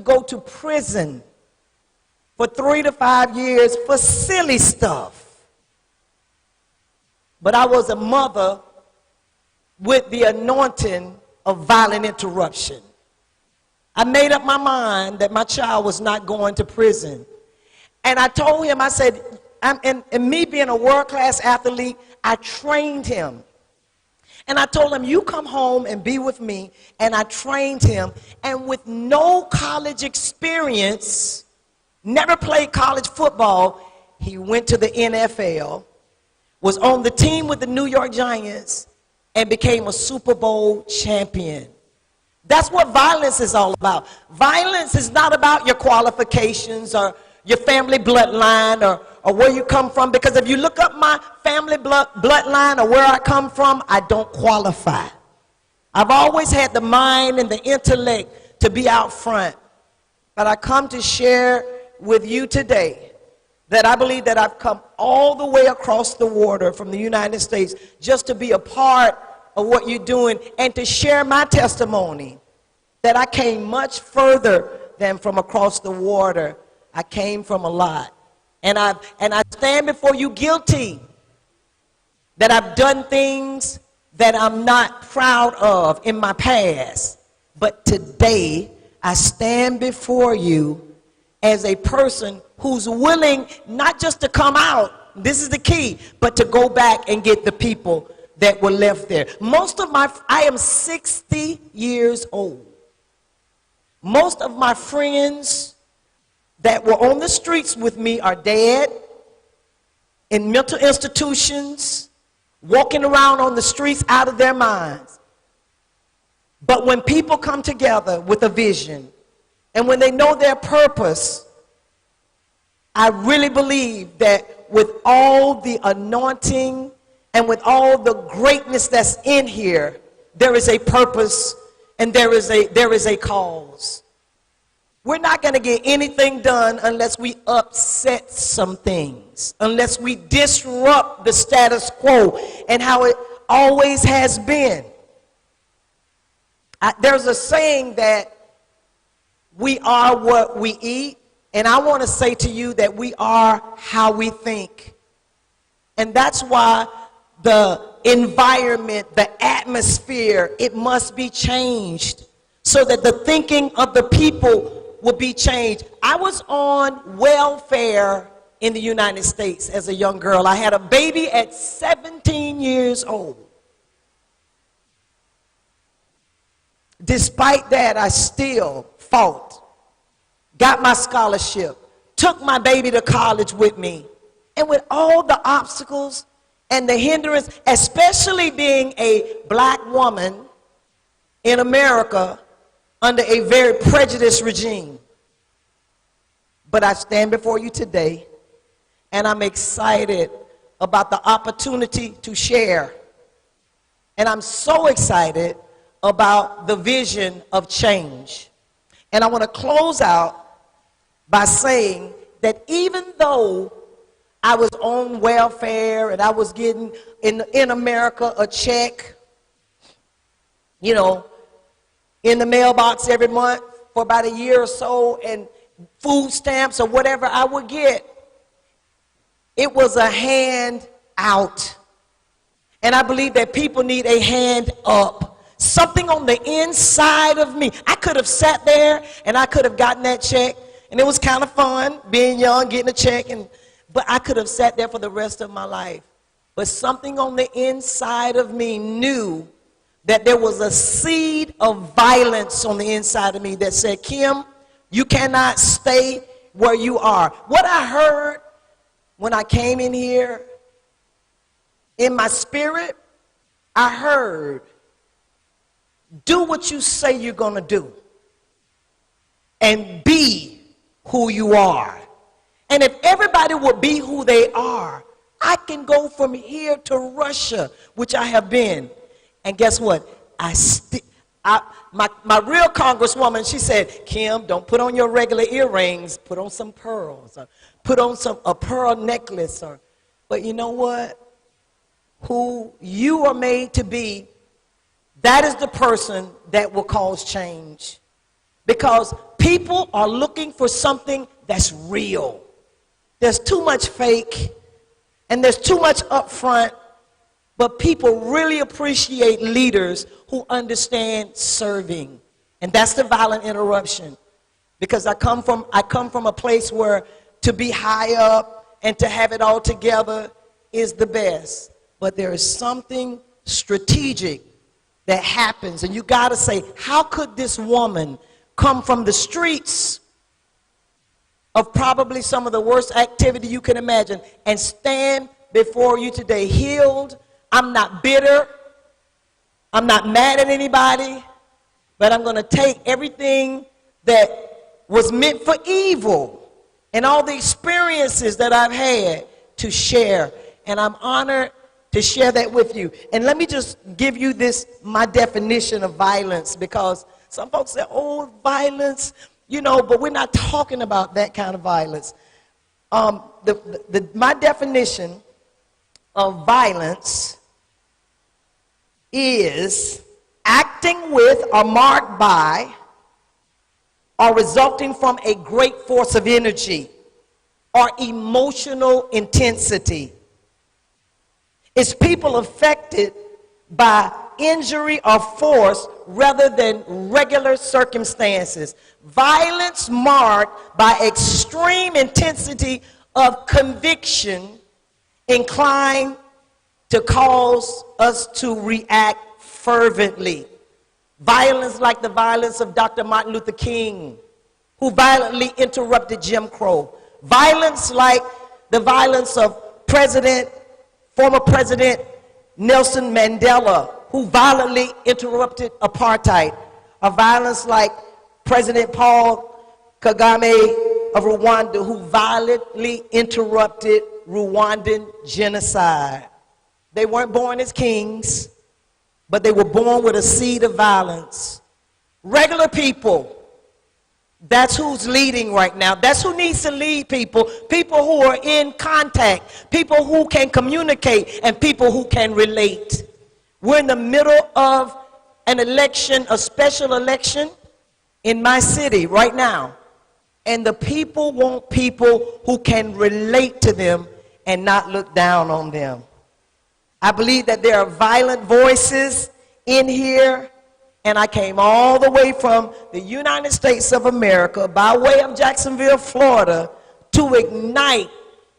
go to prison for 3 to 5 years for silly stuff. But I was a mother with the anointing of violent interruption. I made up my mind that my child was not going to prison. And I told him, I said, and me being a world-class athlete, I trained him. And I told him, you come home and be with me. And I trained him. And with no college experience, never played college football, he went to the NFL, was on the team with the New York Giants, and became a Super Bowl champion. That's what violence is all about. Violence is not about your qualifications or your family bloodline or where you come from. Because if you look up my family bloodline or where I come from, I don't qualify. I've always had the mind and the intellect to be out front. But I come to share with you today that I believe that I've come all the way across the water from the United States just to be a part of what you're doing and to share my testimony that I came much further than from across the water. I came from a lot, And I stand before you guilty that I've done things that I'm not proud of in my past. But today, I stand before you as a person who's willing not just to come out, this is the key, but to go back and get the people that were left there. I am 60 years old. Most of my friends that were on the streets with me are dead, in mental institutions, walking around on the streets out of their minds. But when people come together with a vision, and when they know their purpose, I really believe that with all the anointing and with all the greatness that's in here, there is a purpose and there is a cause. We're not going to get anything done unless we upset some things, unless we disrupt the status quo and how it always has been. There's a saying that we are what we eat, and I want to say to you that we are how we think. And that's why the environment, the atmosphere, it must be changed so that the thinking of the people will be changed. I was on welfare in the United States as a young girl. I had a baby at 17 years old. Despite that, I still fought, got my scholarship, took my baby to college with me. And with all the obstacles and the hindrance, especially being a black woman in America under a very prejudiced regime. But I stand before you today, and I'm excited about the opportunity to share. And I'm so excited about the vision of change. And I want to close out by saying that even though I was on welfare and I was getting in America a check, you know, in the mailbox every month for about a year or so, and food stamps or whatever I would get, it was a hand out. And I believe that people need a hand up. Something on the inside of me. I could have sat there and I could have gotten that check, and it was kind of fun being young, getting a check, but I could have sat there for the rest of my life. But something on the inside of me knew that there was a seed of violence on the inside of me that said, Kim, you cannot stay where you are. What I heard when I came in here, in my spirit, I heard, do what you say you're going to do and be who you are. And if everybody would be who they are, I can go from here to Russia, which I have been. And guess what? My real congresswoman, she said, Kim, don't put on your regular earrings. Put on some pearls. Or put on a pearl necklace. But you know what? Who you are made to be, that is the person that will cause change. Because people are looking for something that's real. There's too much fake, and there's too much upfront, but people really appreciate leaders who understand serving. And that's the violent interruption. Because I come from a place where to be high up and to have it all together is the best. But there is something strategic that happens, and you got to say, how could this woman come from the streets of probably some of the worst activity you can imagine and stand before you today healed? I'm not bitter. I'm not mad at anybody, but I'm going to take everything that was meant for evil and all the experiences that I've had to share. And I'm honored to share that with you. And let me just give you my definition of violence, because some folks say, oh, violence, you know, but we're not talking about that kind of violence. My definition of violence is acting with or marked by or resulting from a great force of energy or emotional intensity. It's people affected by injury or force rather than regular circumstances. Violence marked by extreme intensity of conviction inclined to cause us to react fervently. Violence like the violence of Dr. Martin Luther King, who violently interrupted Jim Crow. Violence like the violence of former President Nelson Mandela, who violently interrupted apartheid. A violence like President Paul Kagame of Rwanda, who violently interrupted Rwandan genocide. They weren't born as kings, but they were born with a seed of violence. Regular people, that's who's leading right now. That's who needs to lead people. People who are in contact, people who can communicate, and people who can relate. We're in the middle of an election, a special election in my city right now. And the people want people who can relate to them and not look down on them. I believe that there are violent voices in here, and I came all the way from the United States of America by way of Jacksonville, Florida, to ignite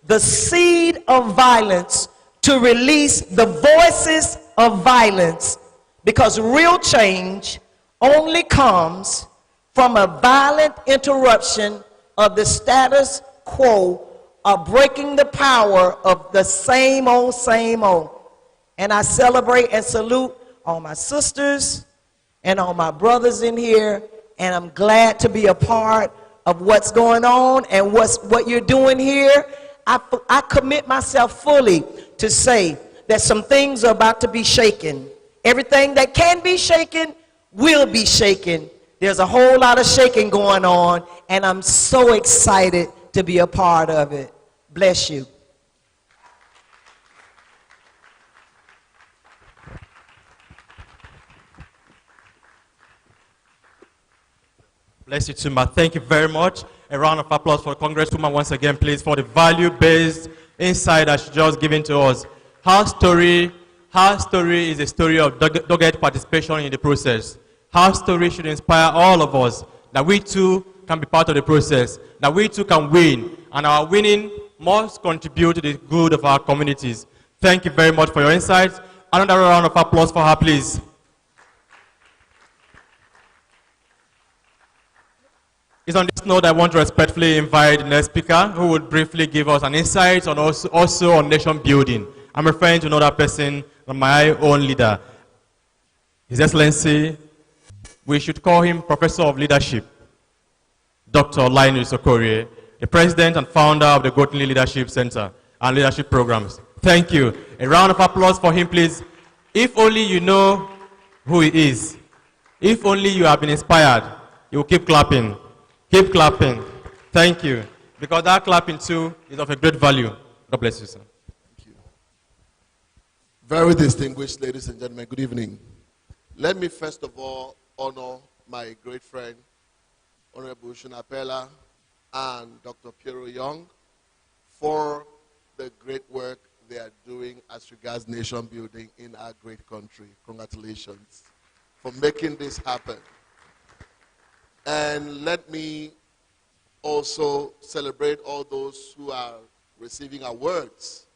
the seed of violence, to release the voices of violence, because real change only comes from a violent interruption of the status quo, of breaking the power of the same old, same old. And I celebrate and salute all my sisters and all my brothers in here, and I'm glad to be a part of what's going on and what you're doing here. I commit myself fully to say that some things are about to be shaken. Everything that can be shaken will be shaken. There's a whole lot of shaking going on, and I'm so excited to be a part of it. Bless you. Bless you too, Ma. Thank you very much. A round of applause for Congresswoman once again, please, for the value-based insight that she just given to us. Her story is a story of dogged participation in the process. Her story should inspire all of us that we too can be part of the process, that we too can win, and our winning must contribute to the good of our communities. Thank you very much for your insights. Another round of applause for her, please. It's on this note I want to respectfully invite the next speaker who will briefly give us an insight on also on nation building. I'm referring to another person, my own leader. His Excellency, we should call him Professor of Leadership, Dr. Linus Okorie, the President and founder of the Gotinley Leadership Center and Leadership Programs. Thank you. A round of applause for him, please. If only you know who he is, if only you have been inspired, you will keep clapping. Keep clapping. Thank you. Because that clapping too is of a great value. God bless you, sir. Thank you. Very distinguished ladies and gentlemen, good evening. Let me first of all honor my great friend, Honorable Shunapela and Dr. Piero Young for the great work they are doing as regards nation building in our great country. Congratulations for making this happen. And let me also celebrate all those who are receiving awards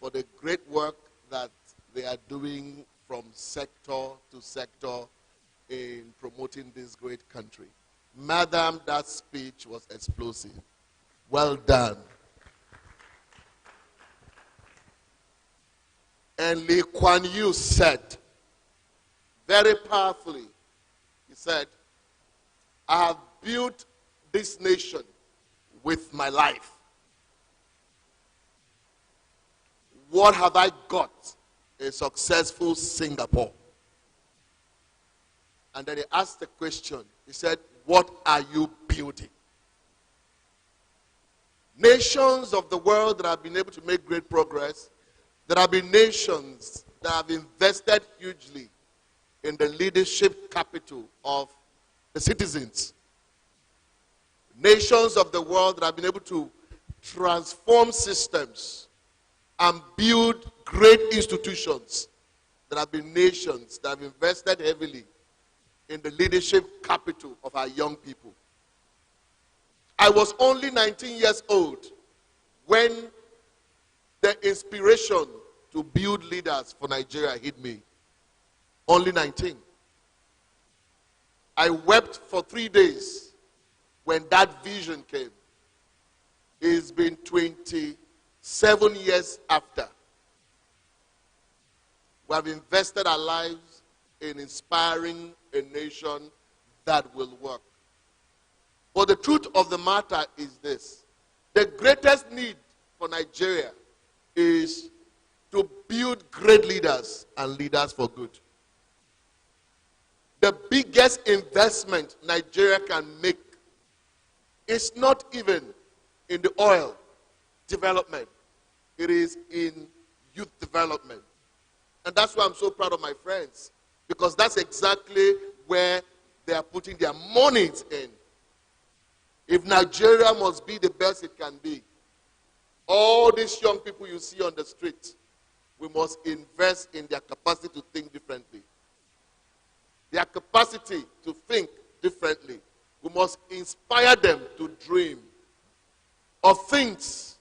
for the great work that they are doing from sector to sector in promoting this great country. Madam, that speech was explosive. Well done. And Lee Kuan Yew said, very powerfully, he said, I have built this nation with my life. What have I got? A successful Singapore. And then he asked the question, he said, what are you building? Nations of the world that have been able to make great progress, there have been nations that have invested hugely in the leadership capital of the citizens. Nations of the world that have been able to transform systems, and build great institutions that have been nations that have invested heavily in the leadership capital of our young people. I was only 19 years old when the inspiration to build leaders for Nigeria hit me. Only 19. I wept for 3 days when that vision came. It's been 27 years after. We have invested our lives in inspiring a nation that will work. But the truth of the matter is this. The greatest need for Nigeria is to build great leaders and leaders for good. The biggest investment Nigeria can make is not even in the oil development. It is in youth development. And that's why I'm so proud of my friends, because that's exactly where they are putting their monies in. If Nigeria must be the best it can be, all these young people you see on the street, we must invest in their capacity to think differently. Their capacity to think differently. We must inspire them to dream of things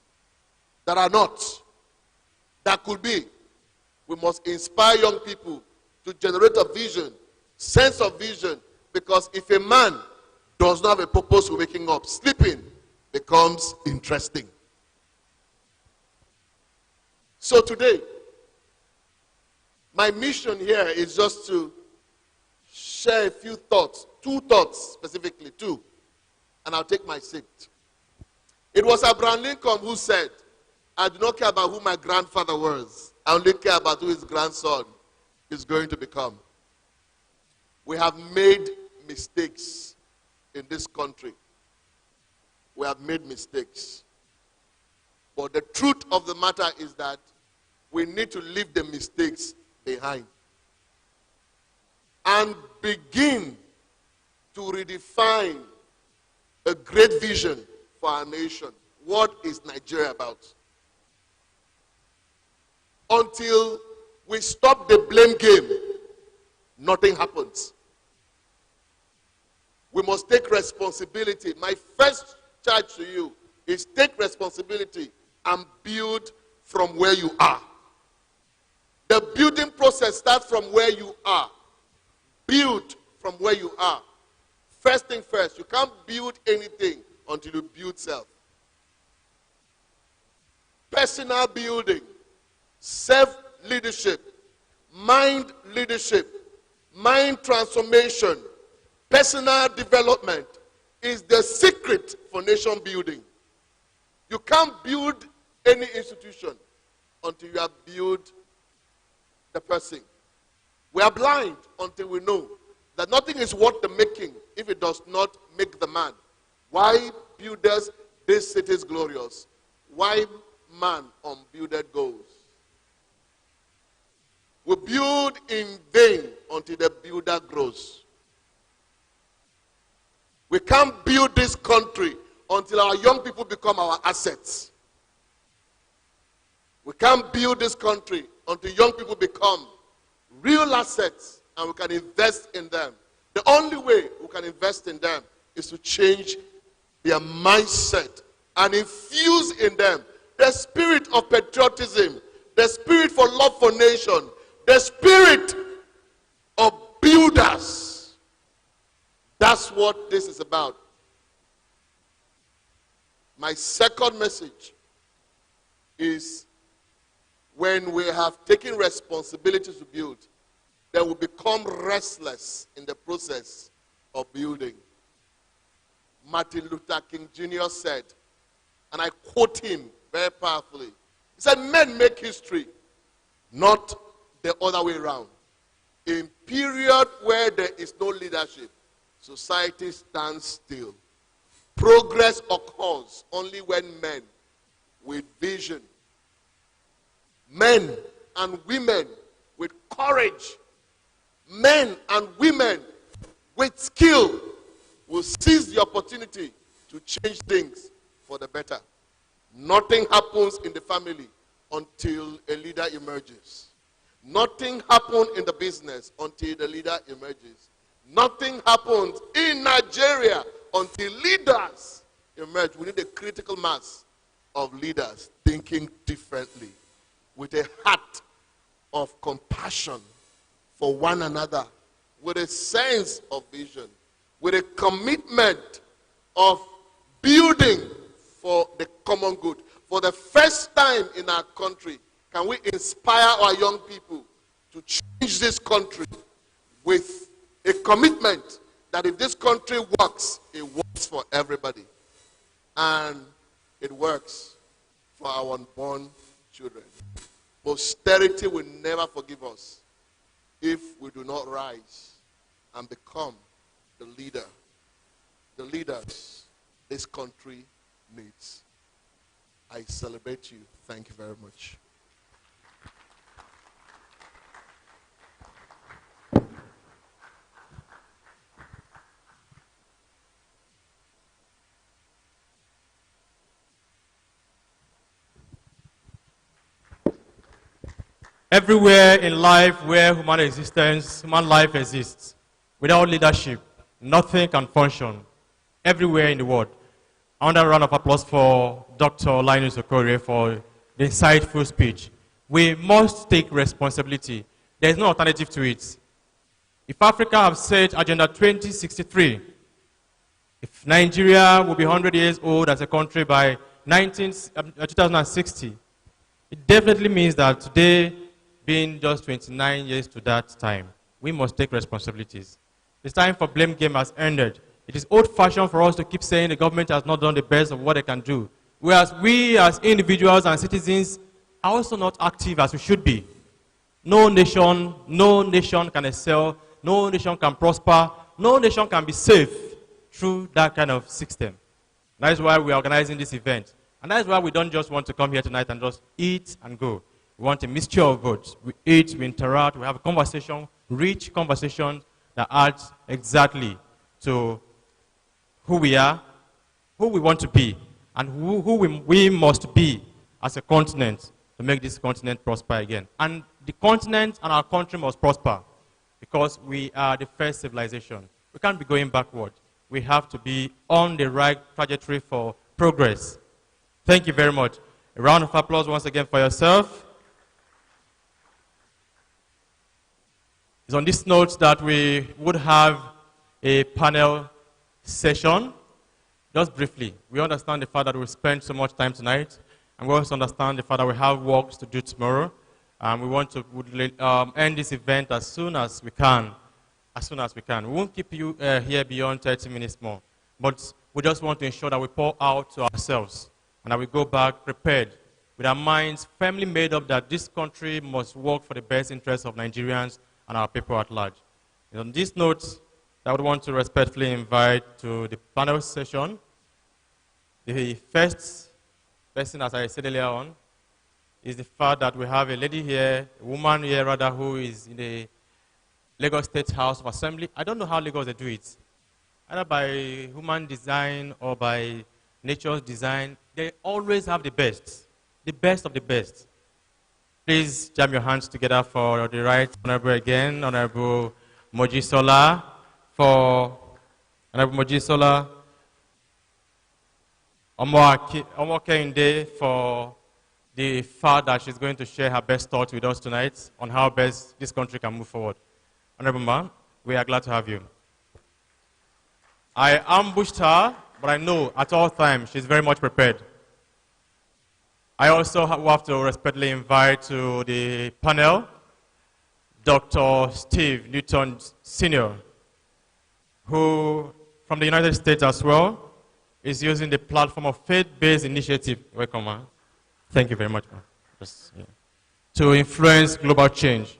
that are not, that could be. We must inspire young people to generate a vision, sense of vision, because if a man does not have a purpose for waking up, sleeping becomes interesting. So today, my mission here is just to share a few thoughts, 2 thoughts specifically, 2, and I'll take my seat. It was Abraham Lincoln who said, I do not care about who my grandfather was. I only care about who his grandson is going to become. We have made mistakes in this country. We have made mistakes. But the truth of the matter is that we need to leave the mistakes behind and begin to redefine a great vision for our nation. What is Nigeria about? Until we stop the blame game, nothing happens. We must take responsibility. My first charge to you is take responsibility and build from where you are. The building process starts from where you are. Build from where you are. First thing first, you can't build anything until you build self. Personal building, self-leadership, mind leadership, mind transformation, personal development is the secret for nation building. You can't build any institution until you have built the person. We are blind until we know that nothing is worth the making if it does not make the man. Why builders this city is glorious? Why man unbuilded goes? We build in vain until the builder grows. We can't build this country until our young people become our assets. We can't build this country until young people become real assets and we can invest in them. The only way we can invest in them is to change their mindset and infuse in them the spirit of patriotism, the spirit for love for nation, the spirit of builders. That's what this is about. My second message is when we have taken responsibility to build, then we become restless in the process of building. Martin Luther King Jr. said, and I quote him very powerfully, he said, men make history, not the other way around. In period where there is no leadership, society stands still. Progress occurs only when men with vision, men and women with courage, men and women with skill will seize the opportunity to change things for the better. Nothing happens in the family until a leader emerges. Nothing happens in the business until the leader emerges. Nothing happens in Nigeria until leaders emerge. We need a critical mass of leaders thinking differently, with a heart of compassion for one another, with a sense of vision, with a commitment of building for the common good. For the first time in our country, can we inspire our young people to change this country with a commitment that if this country works, it works for everybody. And it works for our unborn children. Posterity will never forgive us if we do not rise and become the leaders this country needs. I celebrate you. Thank you very much. Everywhere in life where human life exists, without leadership, nothing can function. Everywhere in the world. Another round of applause for Dr. Linus Okorie for the insightful speech. We must take responsibility. There is no alternative to it. If Africa have set Agenda 2063, if Nigeria will be 100 years old as a country by 2060, it definitely means that today, being just 29 years to that time, we must take responsibilities. The time for blame game has ended. It is old-fashioned for us to keep saying the government has not done the best of what they can do, whereas we as individuals and citizens are also not active as we should be. No nation can excel, no nation can prosper, no nation can be safe through that kind of system. That is why we are organizing this event. And that is why we don't just want to come here tonight and just eat and go. We want a mixture of both. We eat, we interact, we have a conversation, rich conversation that adds exactly to who we are, who we want to be, and who we must be as a continent to make this continent prosper again. And the continent and our country must prosper because we are the first civilization. We can't be going backward. We have to be on the right trajectory for progress. Thank you very much. A round of applause once again for yourself. It's on this note that we would have a panel session. Just briefly, we understand the fact that we spend so much time tonight, and we also understand the fact that we have works to do tomorrow. And we want to end this event as soon as we can. We won't keep you here beyond 30 minutes more, but we just want to ensure that we pour out to ourselves and that we go back prepared with our minds firmly made up that this country must work for the best interests of Nigerians and our people at large. And on this note, I would want to respectfully invite to the panel session the first person, as I said earlier on, is the fact that we have a lady here, a woman here rather, who is in the Lagos State House of Assembly. I don't know how Lagos they do it. Either by human design or by nature's design, they always have the best of the best. Please jam your hands together for the Right Honorable again, Honorable Mojisola, for Honorable Mojisola, Omokende, for the fact that she's going to share her best thoughts with us tonight on how best this country can move forward. Honorable Ma, we are glad to have you. I ambushed her, but I know at all times she's very much prepared. I also have to respectfully invite to the panel Dr. Steve Newton Sr., who, from the United States as well, is using the platform of faith-based initiative. Welcome, ma. Thank you very much, ma. To influence global change.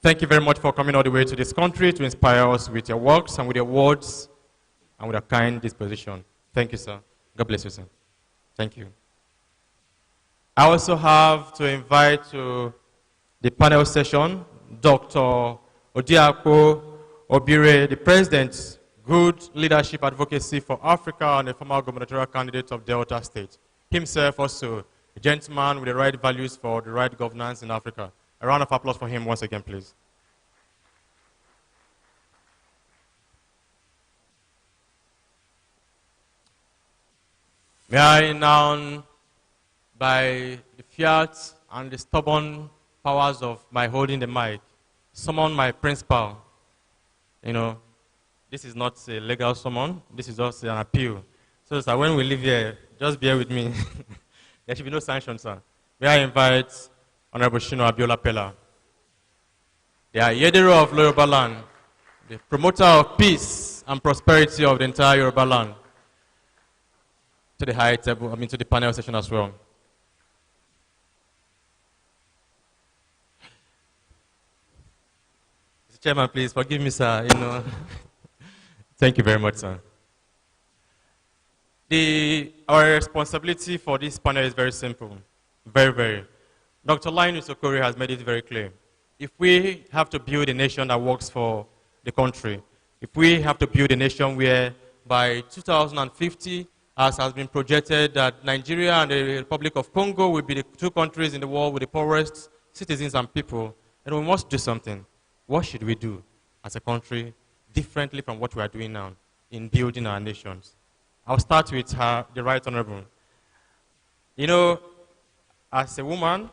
Thank you very much for coming all the way to this country to inspire us with your works and with your words and with a kind disposition. Thank you, sir. God bless you, sir. Thank you. I also have to invite to the panel session Dr. Odiako Obire, the President, Good Leadership Advocacy for Africa and a former gubernatorial candidate of Delta State. himself also a gentleman with the right values for the right governance in Africa. A round of applause for him once again, please. May I now, by the fiat and the stubborn powers of my holding the mic, summon my principal. You know, this is not a legal summon, this is just an appeal. So, sir, when we leave here, just bear with me. There should be no sanctions, sir. May I invite Honorable Shino Abiola Pella, the Ayedero of Yoruba land, the promoter of peace and prosperity of the entire Yoruba land, to the high table, to the panel session as well. Mr. Chairman, please forgive me, sir. Thank you very much, sir. Our responsibility for this panel is very simple. Very, very. Dr. Linus Okori has made it very clear. If we have to build a nation that works for the country, if we have to build a nation where by 2050, as has been projected, that Nigeria and the Republic of Congo will be the two countries in the world with the poorest citizens and people, then we must do something. What should we do as a country differently from what we are doing now in building our nations? I'll start with the Right Honorable. As a woman,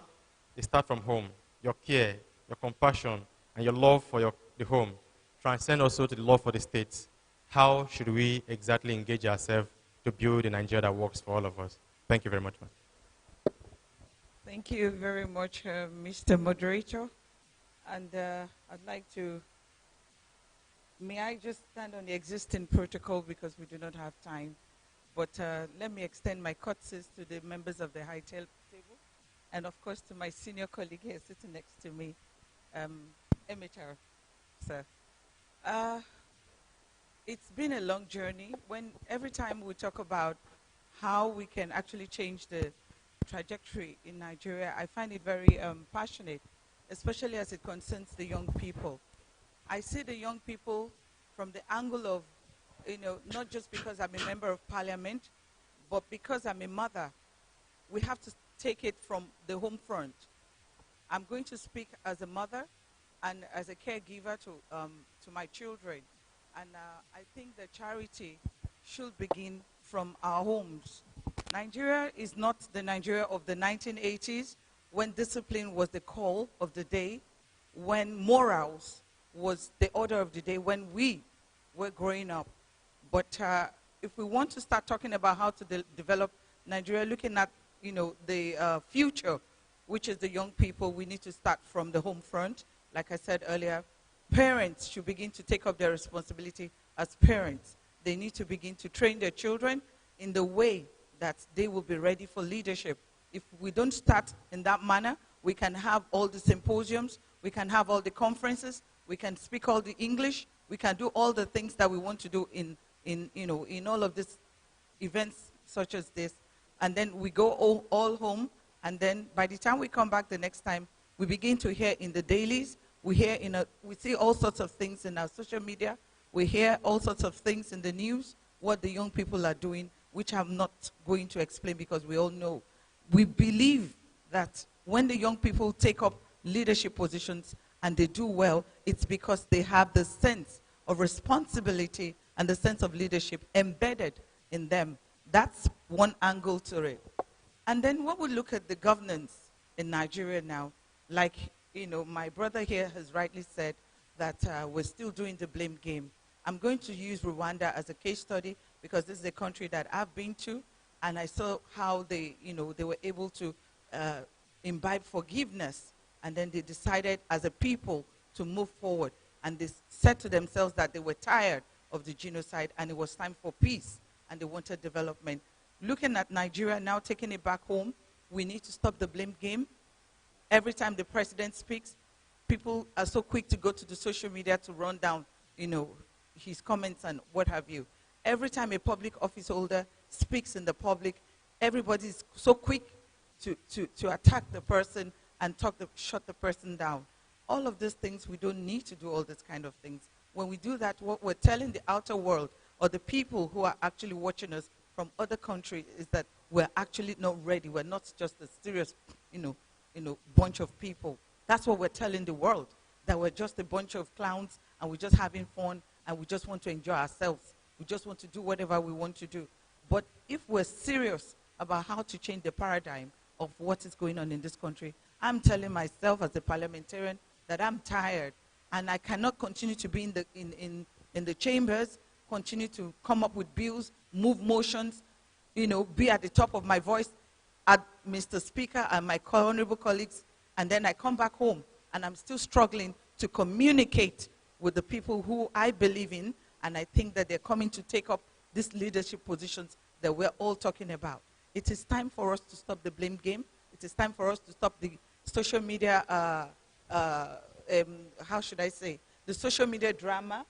you start from home. Your care, your compassion, and your love for the home transcend also to the love for the state. How should we exactly engage ourselves to build a Nigeria that works for all of us? Thank you very much, ma'am. Thank you very much, Mr. Moderator. And I'd like to, may I just stand on the existing protocol because we do not have time. But let me extend my courtesies to the members of the high table, and of course to my senior colleague here sitting next to me, Emitar, sir. It's been a long journey. Every time we talk about how we can actually change the trajectory in Nigeria, I find it very passionate, especially as it concerns the young people. I see the young people from the angle of, not just because I'm a member of parliament, but because I'm a mother. We have to take it from the home front. I'm going to speak as a mother and as a caregiver to my children. And I think that charity should begin from our homes. Nigeria is not the Nigeria of the 1980s, when discipline was the call of the day, when morals was the order of the day, when we were growing up. But if we want to start talking about how to develop Nigeria, looking at the future, which is the young people, we need to start from the home front. Like I said earlier, parents should begin to take up their responsibility as parents. They need to begin to train their children in the way that they will be ready for leadership. If we don't start in that manner, we can have all the symposiums, we can have all the conferences, we can speak all the English, we can do all the things that we want to do in all of these events such as this, and then we go all home, and then by the time we come back the next time, we begin to hear in the dailies, we see all sorts of things in our social media, we hear all sorts of things in the news, what the young people are doing, which I'm not going to explain because we all know. We believe that when the young people take up leadership positions and they do well, it's because they have the sense of responsibility and the sense of leadership embedded in them. That's one angle to it. And then when we look at the governance in Nigeria now, like, my brother here has rightly said that we're still doing the blame game. I'm going to use Rwanda as a case study because this is a country that I've been to, and I saw how they were able to imbibe forgiveness, and then they decided as a people to move forward, and they said to themselves that they were tired of the genocide and it was time for peace and they wanted development. Looking at Nigeria now, taking it back home, we need to stop the blame game. Every time the president speaks, people are so quick to go to the social media to run down, his comments and what have you. Every time a public office holder speaks in the public, everybody's so quick to attack the person and shut the person down. All of these things, we don't need to do all these kind of things. When we do that, what we're telling the outer world or the people who are actually watching us from other countries is that we're actually not ready. We're not just a serious, bunch of people. That's what we're telling the world, that we're just a bunch of clowns and we're just having fun and we just want to enjoy ourselves. We just want to do whatever we want to do. But if we're serious about how to change the paradigm of what is going on in this country, I'm telling myself as a parliamentarian that I'm tired and I cannot continue to be in the chambers, continue to come up with bills, move motions, be at the top of my voice at Mr. Speaker and my honorable colleagues, and then I come back home and I'm still struggling to communicate with the people who I believe in, and I think that they're coming to take up these leadership positions that we're all talking about. It is time for us to stop the blame game. It is time for us to stop the social media, how should I say, the social media drama,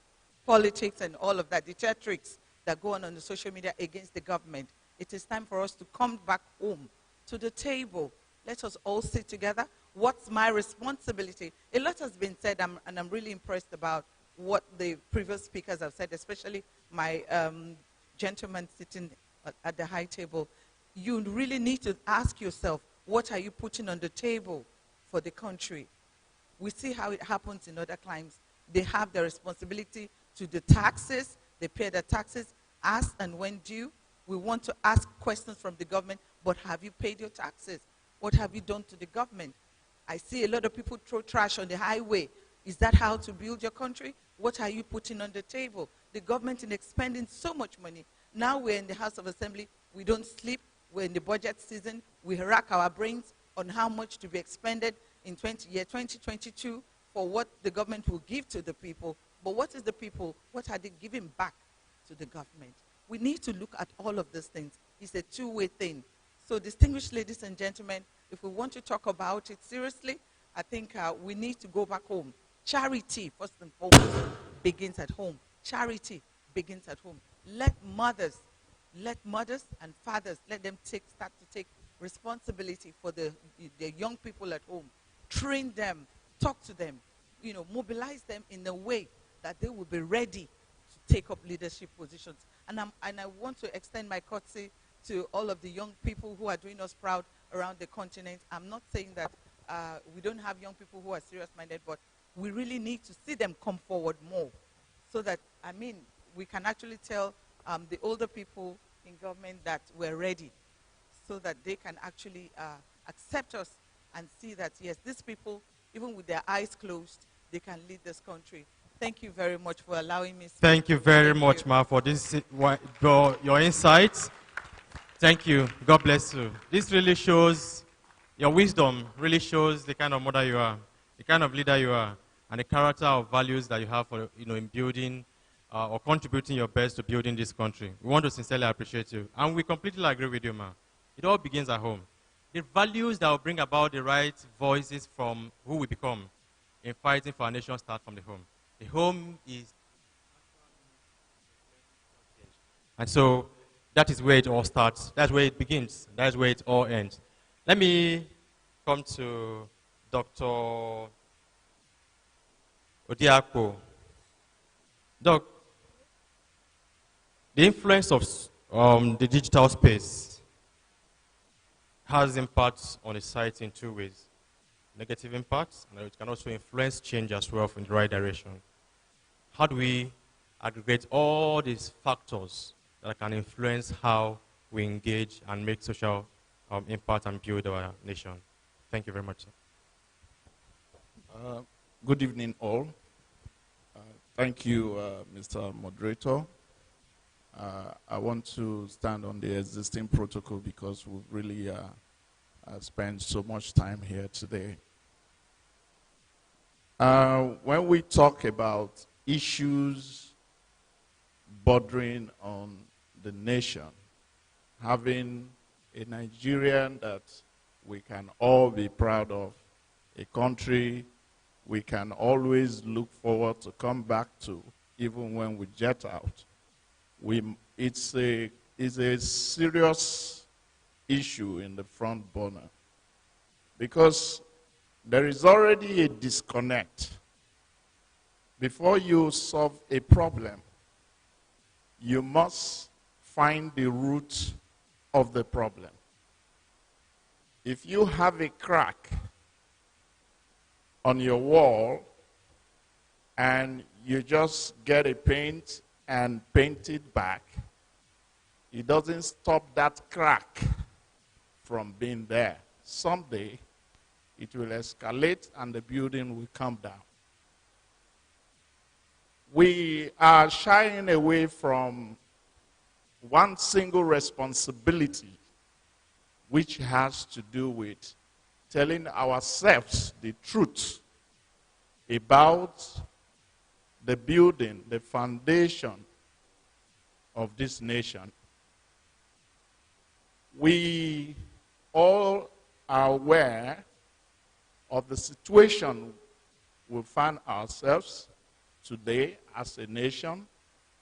politics and all of that, the theatrics that go on the social media against the government. It is time for us to come back home to the table. Let us all sit together. What's my responsibility? A lot has been said, and I'm really impressed about what the previous speakers have said, especially my gentleman sitting at the high table. You really need to ask yourself, what are you putting on the table for the country? We see how it happens in other climes. They have the responsibility to the taxes. They pay their taxes as and when due. We want to ask questions from the government, but have you paid your taxes? What have you done to the government? I see a lot of people throw trash on the highway. Is that how to build your country? What are you putting on the table? The government is expending so much money. Now we're in the House of Assembly. We don't sleep. We're in the budget season. We rack our brains on how much to be expended in 2022 for what the government will give to the people. But what is the people? What are they giving back to the government? We need to look at all of these things. It's a two-way thing. So distinguished ladies and gentlemen, if we want to talk about it seriously, I think we need to go back home. Charity, first and foremost, begins at home. Charity begins at home. Let mothers and fathers, let them start to take responsibility for the young people at home. Train them, talk to them, mobilize them in a way that they will be ready to take up leadership positions. And I want to extend my courtesy to all of the young people who are doing us proud around the continent. I'm not saying that we don't have young people who are serious-minded, but we really need to see them come forward more so that, we can actually tell the older people in government that we're ready so that they can actually accept us and see that, yes, these people, even with their eyes closed, they can lead this country. Thank you very much for allowing me to speak. Thank you very much, Ma, for your insights. Thank you. God bless you. This really shows, your wisdom really shows the kind of mother you are, the kind of leader you are, and the character of values that you have for, in building or contributing your best to building this country. We want to sincerely appreciate you. And we completely agree with you, Ma. It all begins at home. The values that will bring about the right voices from who we become in fighting for our nation start from the home. The home is... And so that is where it all starts. That's where it begins. That's where it all ends. Let me come to Dr. Odiakpo. Doc, the influence of the digital space has impacts on the society in two ways. Negative impacts, and it can also influence change as well in the right direction. How do we aggregate all these factors that can influence how we engage and make social impact and build our nation? Thank you very much, sir. Good evening, all. Thank you, Mr. Moderator. I want to stand on the existing protocol because we've really spent so much time here today. When we talk about issues bordering on the nation, having a Nigerian that we can all be proud of, a country we can always look forward to come back to, even when we jet out. It's a serious issue in the front burner because there is already a disconnect. Before you solve a problem, you must find the root of the problem. If you have a crack on your wall and you just get a paint and paint it back, it doesn't stop that crack from being there. Someday, it will escalate and the building will come down. We are shying away from one single responsibility, which has to do with telling ourselves the truth about the building, the foundation of this nation. We all are aware of the situation we find ourselves today as a nation,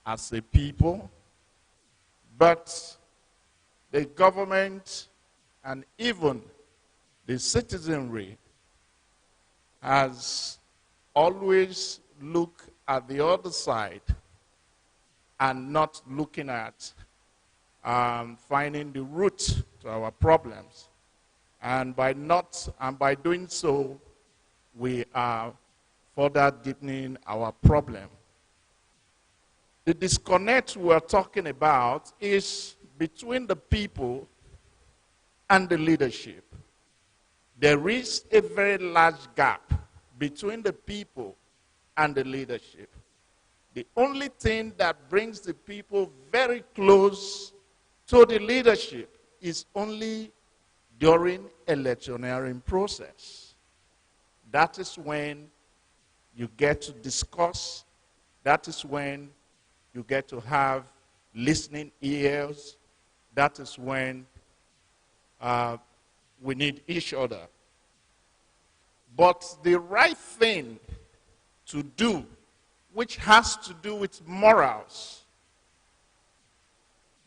as a people, but the government and even the citizenry has always looked at the other side and not looking at finding the root to our problems. And by doing so, we are further deepening our problem. The disconnect we're talking about is between the people and the leadership. There is a very large gap between the people and the leadership. The only thing that brings the people very close to the leadership is only during electioneering process. That is when you get to discuss. That is when you get to have listening ears. That is when we need each other. But the right thing to do, which has to do with morals,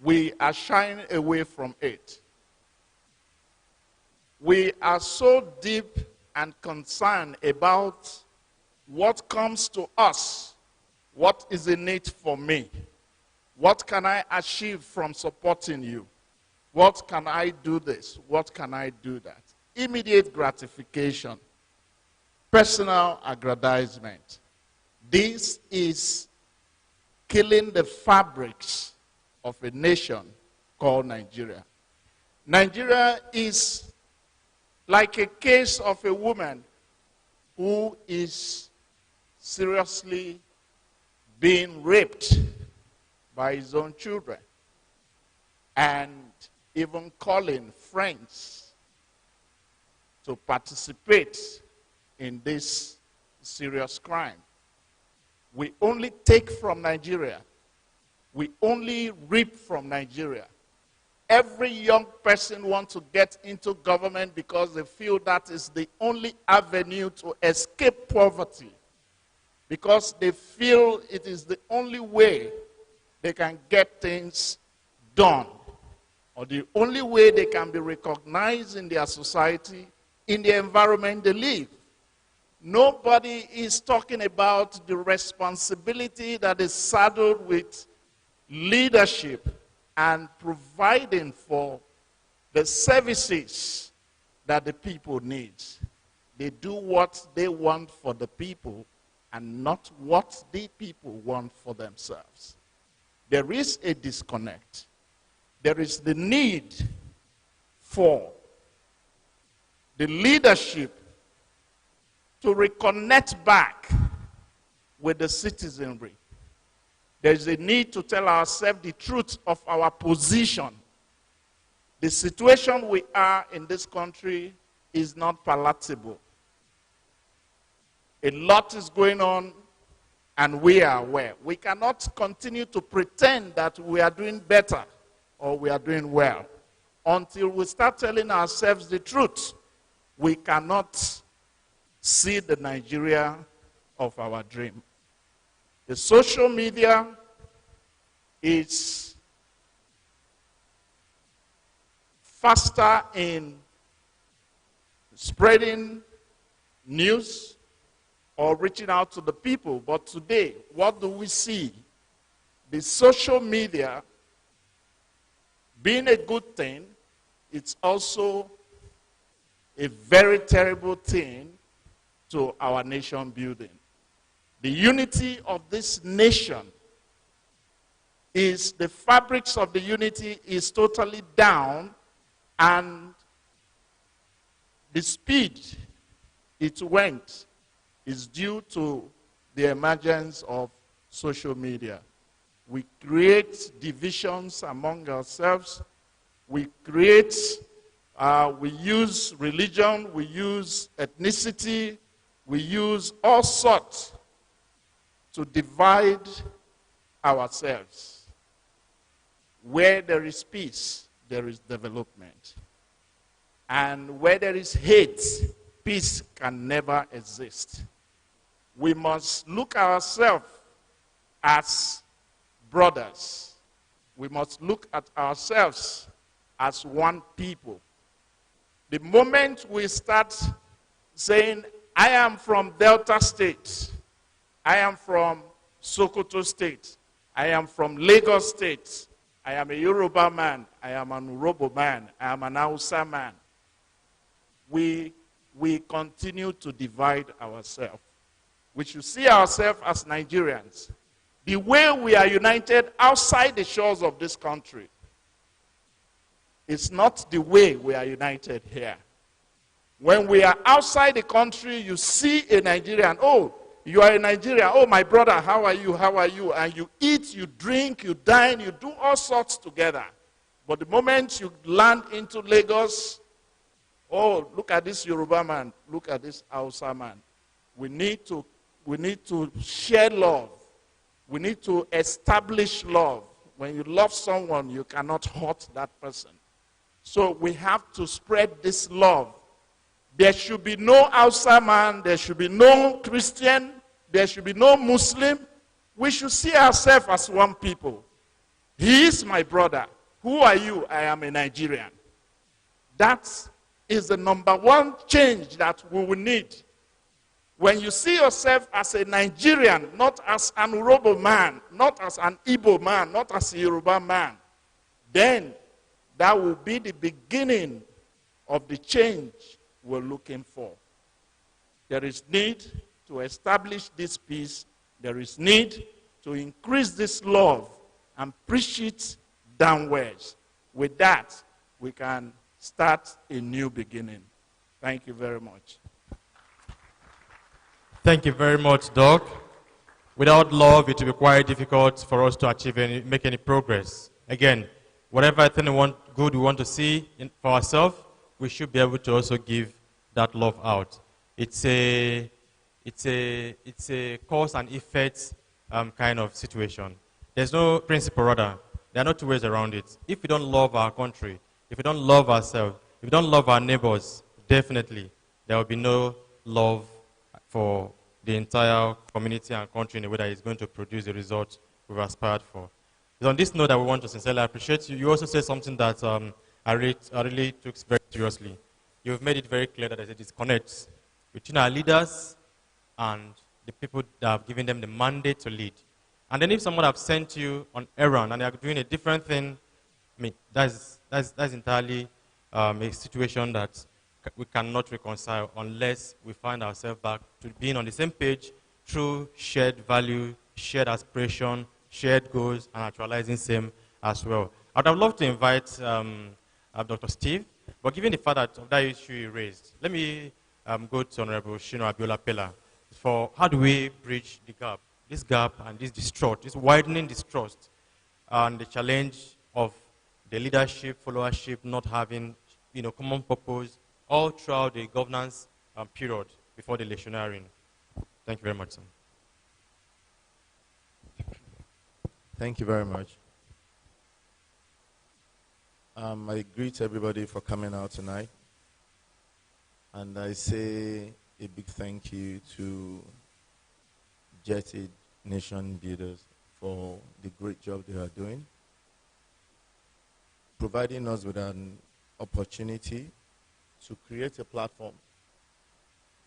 we are shying away from it. We are so deep and concerned about what comes to us. What is in it for me? What can I achieve from supporting you? What can I do this? What can I do that? Immediate gratification. Personal aggrandizement. This is killing the fabrics of a nation called Nigeria. Nigeria is like a case of a woman who is seriously being raped by his own children and even calling friends to participate in this serious crime. We only take from Nigeria. We only reap from Nigeria. Every young person wants to get into government because they feel that is the only avenue to escape poverty. Because they feel it is the only way they can get things done. Or the only way they can be recognized in their society, in the environment they live. Nobody is talking about the responsibility that is saddled with leadership and providing for the services that the people need. They do what they want for the people and not what the people want for themselves. There is a disconnect. There is the need for the leadership to reconnect back with the citizenry. There is a need to tell ourselves the truth of our position. The situation we are in this country is not palatable. A lot is going on, and we are aware. We cannot continue to pretend that we are doing better or we are doing well until we start telling ourselves the truth. We cannot see the Nigeria of our dream. The social media is faster in spreading news or reaching out to the people. But today, what do we see? The social media being a good thing, it's also a very terrible thing to our nation building. The unity of this nation is, the fabrics of the unity is totally down, and the speed it went is due to the emergence of social media. We create divisions among ourselves. We use religion, we use ethnicity, we use all sorts to divide ourselves. Where there is peace, there is development. And where there is hate, peace can never exist. We must look at ourselves as brothers. We must look at ourselves as one people. The moment we start saying, I am from Delta State, I am from Sokoto State, I am from Lagos State, I am a Yoruba man, I am an Urobo man, I am an Hausa man, we continue to divide ourselves. We should see ourselves as Nigerians. The way we are united outside the shores of this country is not the way we are united here. When we are outside the country, you see a Nigerian, oh, you are a Nigerian, oh, my brother, how are you, how are you? And you eat, you drink, you dine, you do all sorts together. But the moment you land into Lagos, oh, look at this Yoruba man, look at this Hausa man. We need to share love. We need to establish love. When you love someone, you cannot hurt that person. So we have to spread this love. There should be no Hausa man, there should be no Christian, there should be no Muslim. We should see ourselves as one people. He is my brother. Who are you? I am a Nigerian. That is the number one change that we will need. When you see yourself as a Nigerian, not as an Urobo man, not as an Igbo man, not as a Yoruba man, then that will be the beginning of the change we're looking for. There is need to establish this peace. There is need to increase this love and preach it downwards. With that, we can start a new beginning. Thank you very much. Thank you very much, Doc. Without love, it will be quite difficult for us to make any progress. Again, whatever thing we want to see for ourselves, we should be able to also give that love out. It's a cause and effect kind of situation. There's no principle, rather. There are no two ways around it. If we don't love our country, if we don't love ourselves, if we don't love our neighbors, definitely there will be no love for the entire community and country in a way that is going to produce the results we've aspired for. It's on this note that we want to sincerely appreciate you. You also said something that I really took very seriously. You've made it very clear that there's a disconnect between our leaders and the people that have given them the mandate to lead. And then if someone have sent you on errand and they are doing a different thing, I mean, that's entirely a situation that we cannot reconcile unless we find ourselves back to being on the same page through shared value, shared aspiration, shared goals, and actualizing same as well. I'd have loved to invite Dr. Steve, but given the fact of that issue you raised, let me go to Honorable Shino Abiola Pella for how do we bridge the gap, this gap and this distrust, this widening distrust, and the challenge of the leadership, followership, not having common purpose, all throughout the governance period before the electioneering. Thank you very much, sir. Thank you very much. I greet everybody for coming out tonight. And I say a big thank you to Jetted Nation Builders for the great job they are doing, providing us with an opportunity to create a platform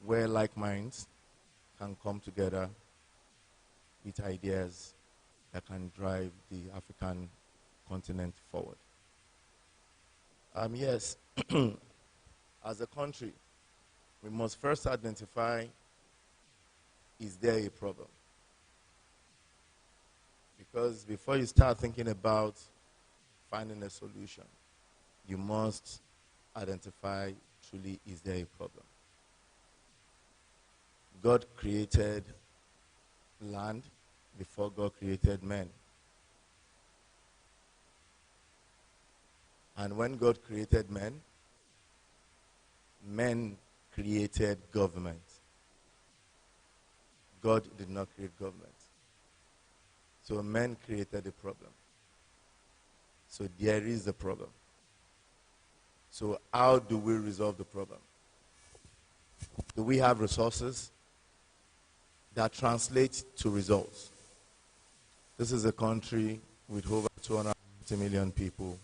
where like minds can come together with ideas that can drive the African continent forward. Yes, as a country, we must first identify, is there a problem? Because before you start thinking about finding a solution, you must identify truly, is there a problem? God created land before God created men. And when God created men, men created government. God did not create government. So men created a problem. So there is a problem. So how do we resolve the problem? Do we have resources that translate to results? This is a country with over 250 million people,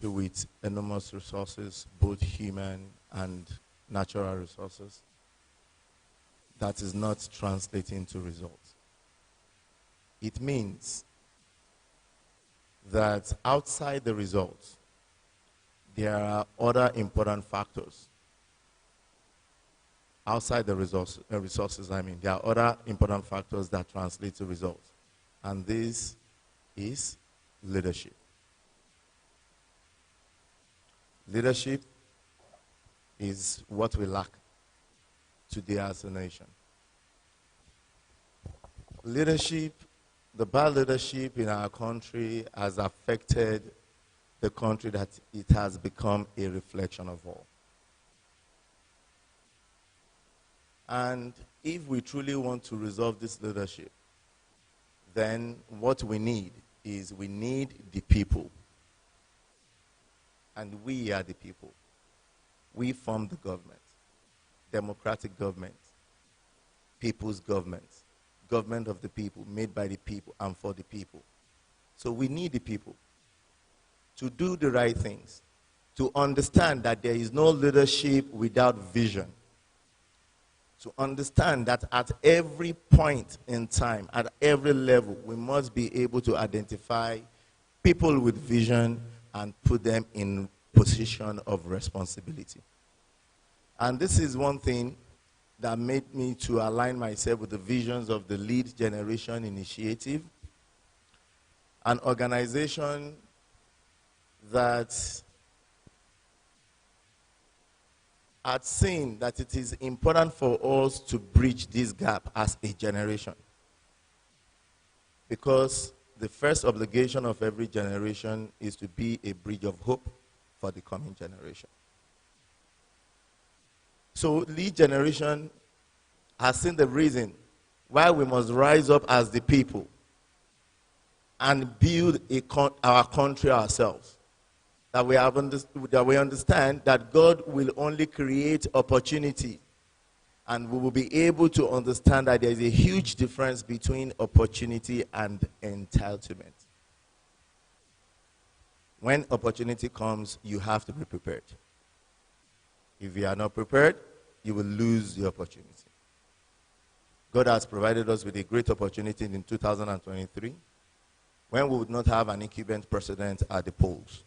with enormous resources, both human and natural resources, that is not translating to results. It means that outside the results, there are other important factors. Outside the resources, there are other important factors that translate to results. And this is leadership. Leadership is what we lack today as a nation. Leadership, the bad leadership in our country has affected the country that it has become a reflection of all. And if we truly want to resolve this leadership, then what we need is we need the people. And we are the people. We form the government. Democratic government. People's government. Government of the people, made by the people and for the people. So we need the people to do the right things, to understand that there is no leadership without vision, to understand that at every point in time, at every level, we must be able to identify people with vision and put them in position of responsibility. And this is one thing that made me to align myself with the visions of the Lead Generation Initiative, an organization that had seen that it is important for us to bridge this gap as a generation. Because the first obligation of every generation is to be a bridge of hope for the coming generation. So Lead Generation has seen the reason why we must rise up as the people and build our country ourselves. That we understand that God will only create opportunity, and we will be able to understand that there is a huge difference between opportunity and entitlement. When opportunity comes, you have to be prepared. If you are not prepared, you will lose the opportunity. God has provided us with a great opportunity in 2023 when we would not have an incumbent president at the polls.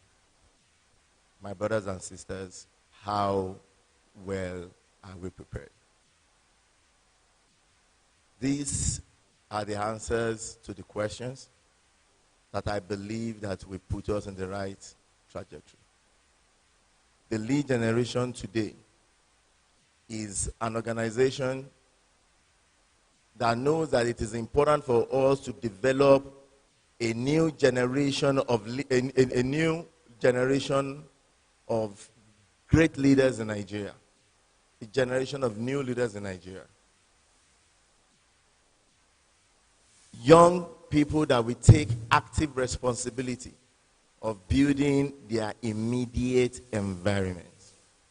My brothers and sisters, how well are we prepared? These are the answers to the questions that I believe that will put us in the right trajectory. The Lead Generation today is an organization that knows that it is important for us to develop a new generation of a new generation of great leaders in Nigeria, a generation of new leaders in Nigeria. Young people that will take active responsibility of building their immediate environment.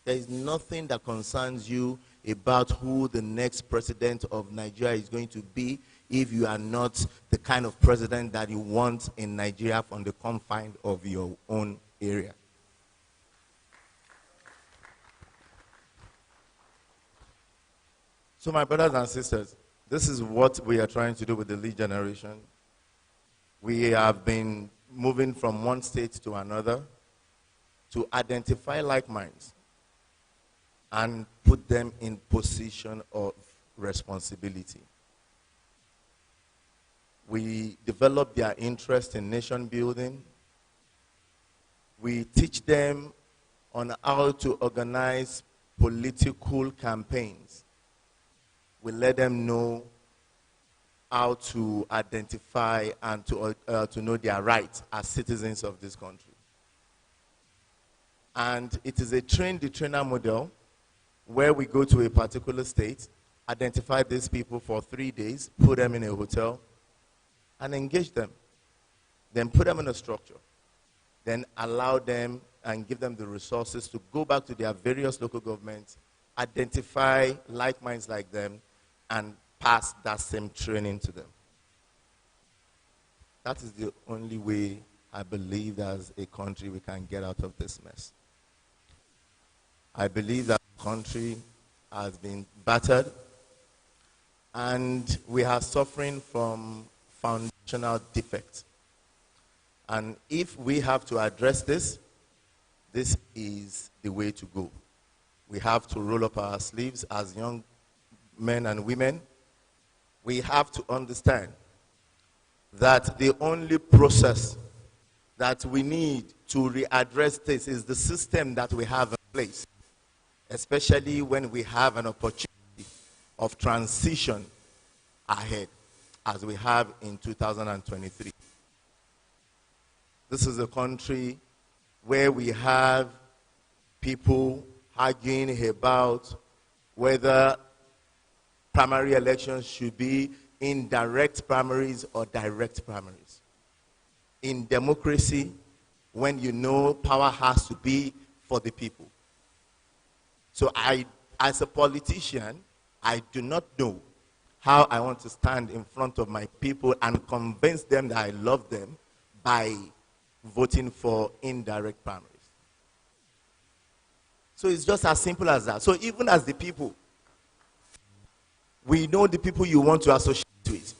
There is nothing that concerns you about who the next president of Nigeria is going to be if you are not the kind of president that you want in Nigeria from the confines of your own area. So my brothers and sisters, this is what we are trying to do with the Lead Generation. We have been moving from one state to another to identify like minds and put them in position of responsibility. We develop their interest in nation building. We teach them on how to organize political campaigns. We let them know how to identify and to know their rights as citizens of this country. And it is a train-the-trainer model where we go to a particular state, identify these people for 3 days, put them in a hotel, and engage them. Then put them in a structure. Then allow them and give them the resources to go back to their various local governments, identify like minds like them, and pass that same training to them. That is the only way I believe as a country we can get out of this mess. I believe that the country has been battered and we are suffering from foundational defects. And if we have to address this, this is the way to go. We have to roll up our sleeves as young men and women. We have to understand that the only process that we need to readdress this is the system that we have in place, especially when we have an opportunity of transition ahead, as we have in 2023. This is a country where we have people arguing about whether primary elections should be indirect primaries or direct primaries. In democracy, when you know power has to be for the people. So as a politician, I do not know how I want to stand in front of my people and convince them that I love them by voting for indirect primaries. So it's just as simple as that. So even as the people, we know the people you want to associate with.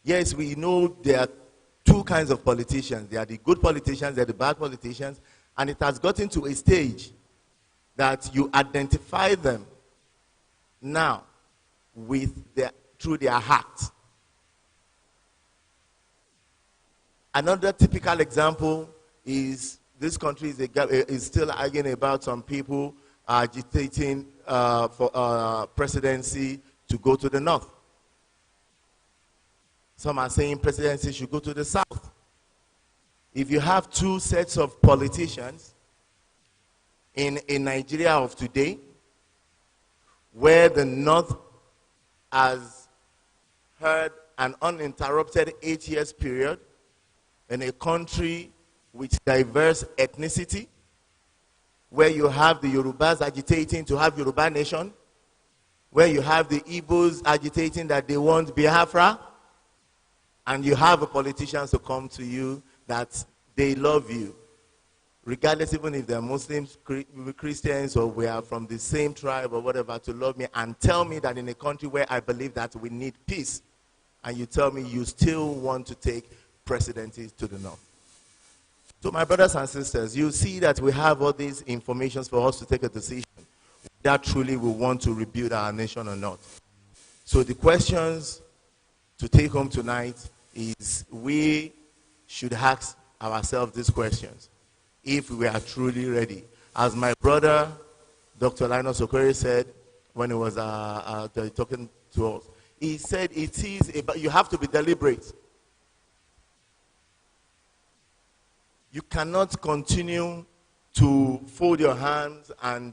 Yes, we know there are two kinds of politicians. There are the good politicians, there are the bad politicians, and it has gotten to a stage that you identify them now through their heart. Another typical example is this country is still arguing about some people agitating for presidency to go to the north. Some are saying presidency should go to the south. If you have two sets of politicians in Nigeria of today, where the north has had an uninterrupted 8 years period, in a country with diverse ethnicity, where you have the Yorubas agitating to have Yoruba nation, where you have the Igbos agitating that they want Biafra, and you have politicians to come to you that they love you, regardless even if they're Muslims, Christians, or we are from the same tribe or whatever, to love me and tell me that in a country where I believe that we need peace, and you tell me you still want to take presidency to the north. So my brothers and sisters, you see that we have all these informations for us to take a decision that truly we want to rebuild our nation or not. So the questions to take home tonight is we should ask ourselves these questions if we are truly ready. As my brother, Dr. Linus Okorie, said when he was talking to us, he said you have to be deliberate. You cannot continue to fold your hands and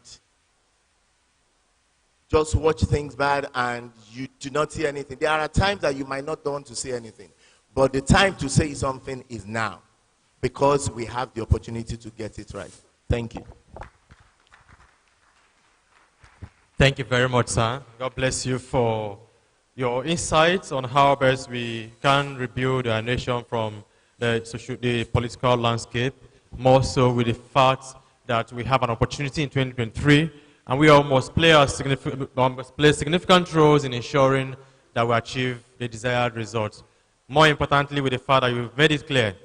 just watch things bad and you do not see anything. There are times that you might not want to say anything, but the time to say something is now, because we have the opportunity to get it right. Thank you. Thank you very much, sir. God bless you for your insights on how best we can rebuild our nation from the political landscape, more so with the fact that we have an opportunity in 2023, and we almost play significant roles in ensuring that we achieve the desired results. More importantly, with the fact that you've made it clear,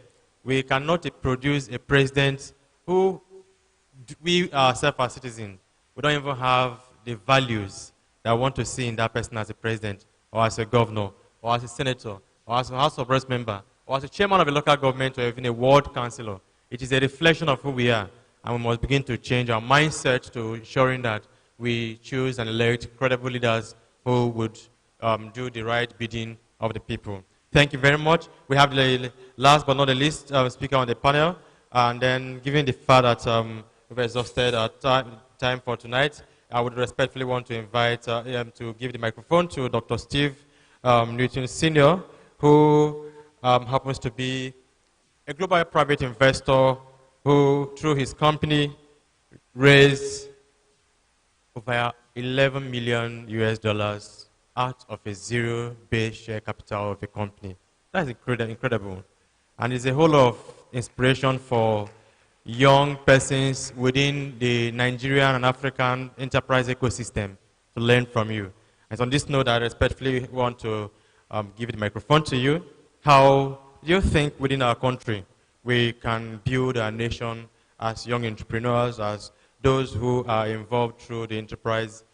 we cannot produce a president who we ourselves as citizens, we don't even have the values that I want to see in that person as a president, or as a governor, or as a senator, or as a House of Reps member, or as a chairman of a local government, or even a ward councillor. It is a reflection of who we are, and we must begin to change our mindset to ensuring that we choose and elect credible leaders who would do the right bidding of the people. Thank you very much. We have the last but not the least speaker on the panel, and then given the fact that we've exhausted our time for tonight, I would respectfully want to invite to give the microphone to Dr. Steve Newton Sr., who happens to be a global private investor who, through his company, raised over 11 million US dollars out of a zero base share capital of a company. That's incredible. And it's a whole of inspiration for young persons within the Nigerian and African enterprise ecosystem to learn from you. And so on this note, I respectfully want to give the microphone to you. How do you think within our country we can build our nation as young entrepreneurs, as those who are involved through the enterprise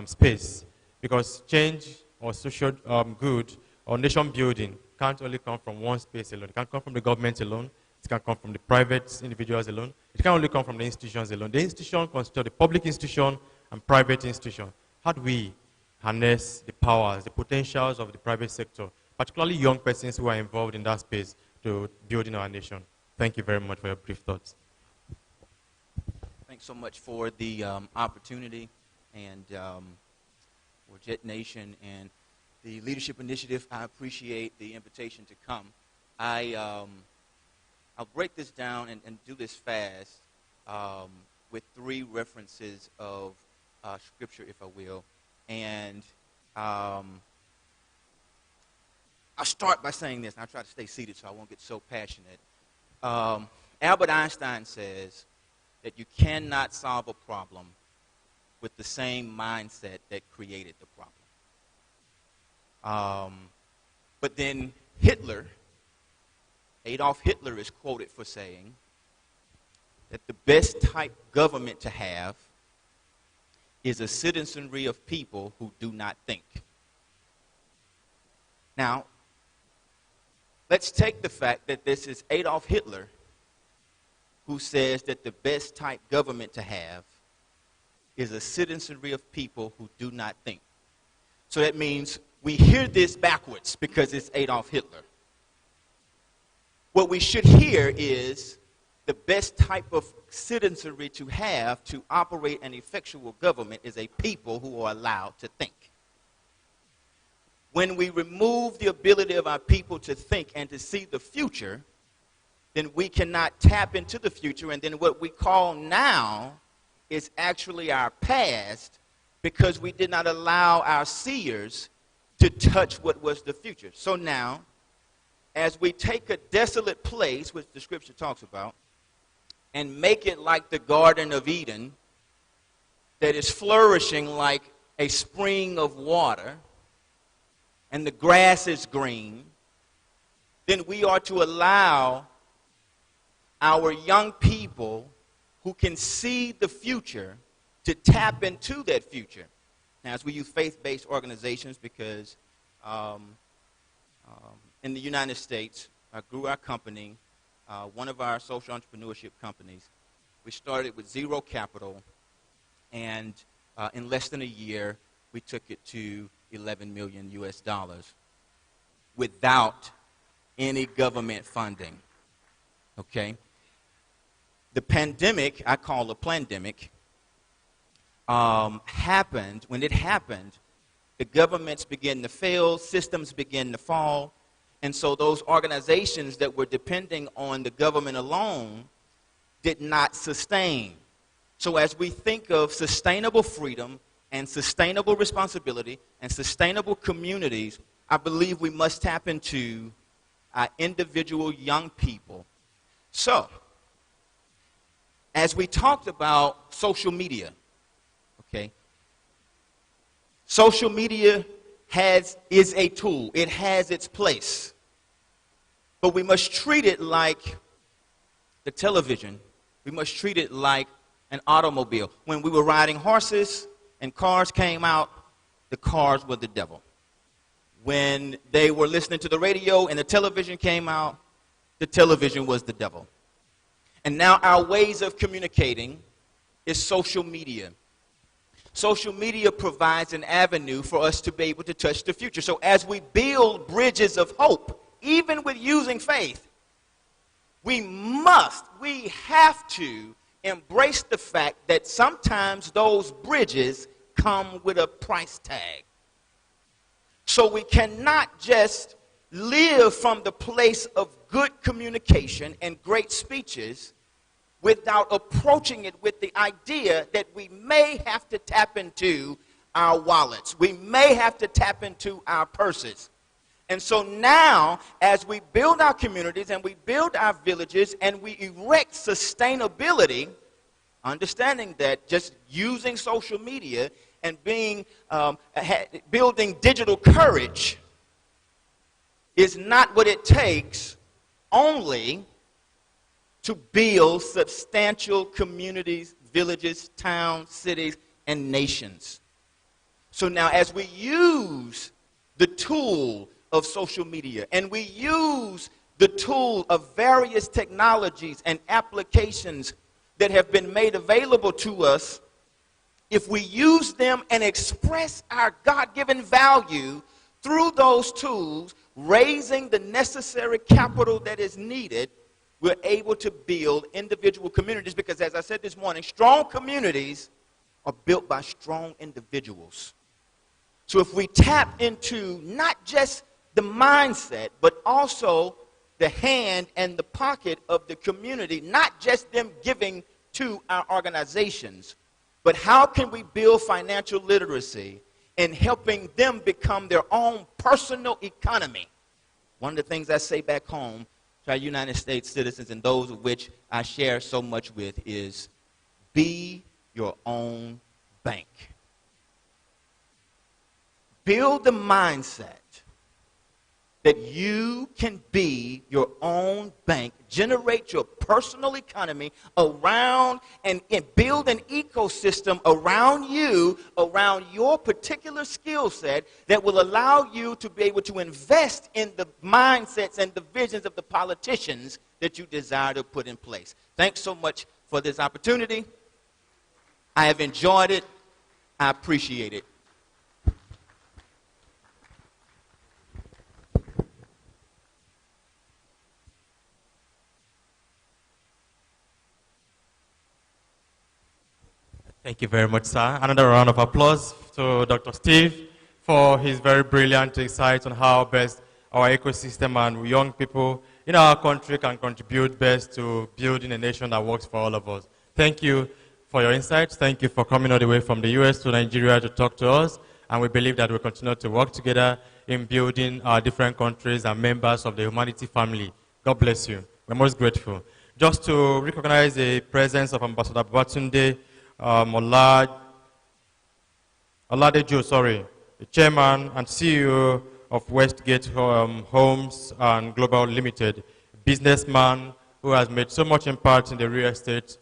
space? Because change or social good or nation building can't only come from one space alone. It can't come from the government alone. It can come from the private individuals alone. It can only come from the institutions alone. The institution consists of the public institution and private institution. How do we harness the powers, the potentials of the private sector, particularly young persons who are involved in that space to building our nation? Thank you very much for your brief thoughts. Thanks so much for the opportunity and for Jet Nation and the Leadership Initiative. I appreciate the invitation to come. I'll break this down and do this fast with 3 references of Scripture, if I will. And I'll start by saying this, and I'll try to stay seated so I won't get so passionate. Albert Einstein says that you cannot solve a problem with the same mindset that created the problem. But then Hitler, Adolf Hitler, is quoted for saying that the best type government to have is a citizenry of people who do not think. Now, let's take the fact that this is Adolf Hitler who says that the best type government to have is a citizenry of people who do not think. So that means we hear this backwards because it's Adolf Hitler. What we should hear is the best type of citizenry to have to operate an effectual government is a people who are allowed to think. When we remove the ability of our people to think and to see the future, then we cannot tap into the future, and then what we call now is actually our past because we did not allow our seers to touch what was the future. So now, as we take a desolate place, which the Scripture talks about, and make it like the Garden of Eden, that is flourishing like a spring of water, and the grass is green, then we are to allow our young people who can see the future to tap into that future. Now, as we use faith-based organizations, because in the United States, I grew our company, one of our social entrepreneurship companies. We started with 0 capital, and in less than a year, we took it to 11 million US dollars without any government funding. Okay? The pandemic, I call a plandemic, happened. When it happened, the governments began to fail, systems began to fall, and so those organizations that were depending on the government alone did not sustain. So as we think of sustainable freedom and sustainable responsibility and sustainable communities, I believe we must tap into our individual young people. So, as we talked about social media, okay, social media is a tool. It has its place. But we must treat it like the television. We must treat it like an automobile. When we were riding horses and cars came out, the cars were the devil. When they were listening to the radio and the television came out, the television was the devil. And now our ways of communicating is social media. Social media provides an avenue for us to be able to touch the future. So as we build bridges of hope, even with using faith, we have to embrace the fact that sometimes those bridges come with a price tag. So we cannot just live from the place of good communication and great speeches without approaching it with the idea that we may have to tap into our wallets. We may have to tap into our purses. And so now, as we build our communities and we build our villages and we erect sustainability, understanding that just using social media and building digital courage is not what it takes only to build substantial communities, villages, towns, cities, and nations. So now as we use the tool of social media and we use the tool of various technologies and applications that have been made available to us, if we use them and express our God-given value through those tools, raising the necessary capital that is needed, we're able to build individual communities because, as I said this morning, strong communities are built by strong individuals. So if we tap into not just the mindset, but also the hand and the pocket of the community, not just them giving to our organizations, but how can we build financial literacy in helping them become their own personal economy? One of the things I say back home to our United States citizens and those of which I share so much with is be your own bank. Build the mindset that you can be your own bank, generate your personal economy around and build an ecosystem around you, around your particular skill set that will allow you to be able to invest in the mindsets and the visions of the politicians that you desire to put in place. Thanks so much for this opportunity. I have enjoyed it. I appreciate it. Thank you very much, sir. Another round of applause to Dr. Steve for his very brilliant insights on how best our ecosystem and young people in our country can contribute best to building a nation that works for all of us. Thank you for your insights. Thank you for coming all the way from the US to Nigeria to talk to us. And we believe that we'll continue to work together in building our different countries and members of the humanity family. God bless you. We're most grateful. Just to recognize the presence of Ambassador Babatunde Oladejo, the chairman and CEO of Westgate Homes and Global Limited, businessman who has made so much impact in the real estate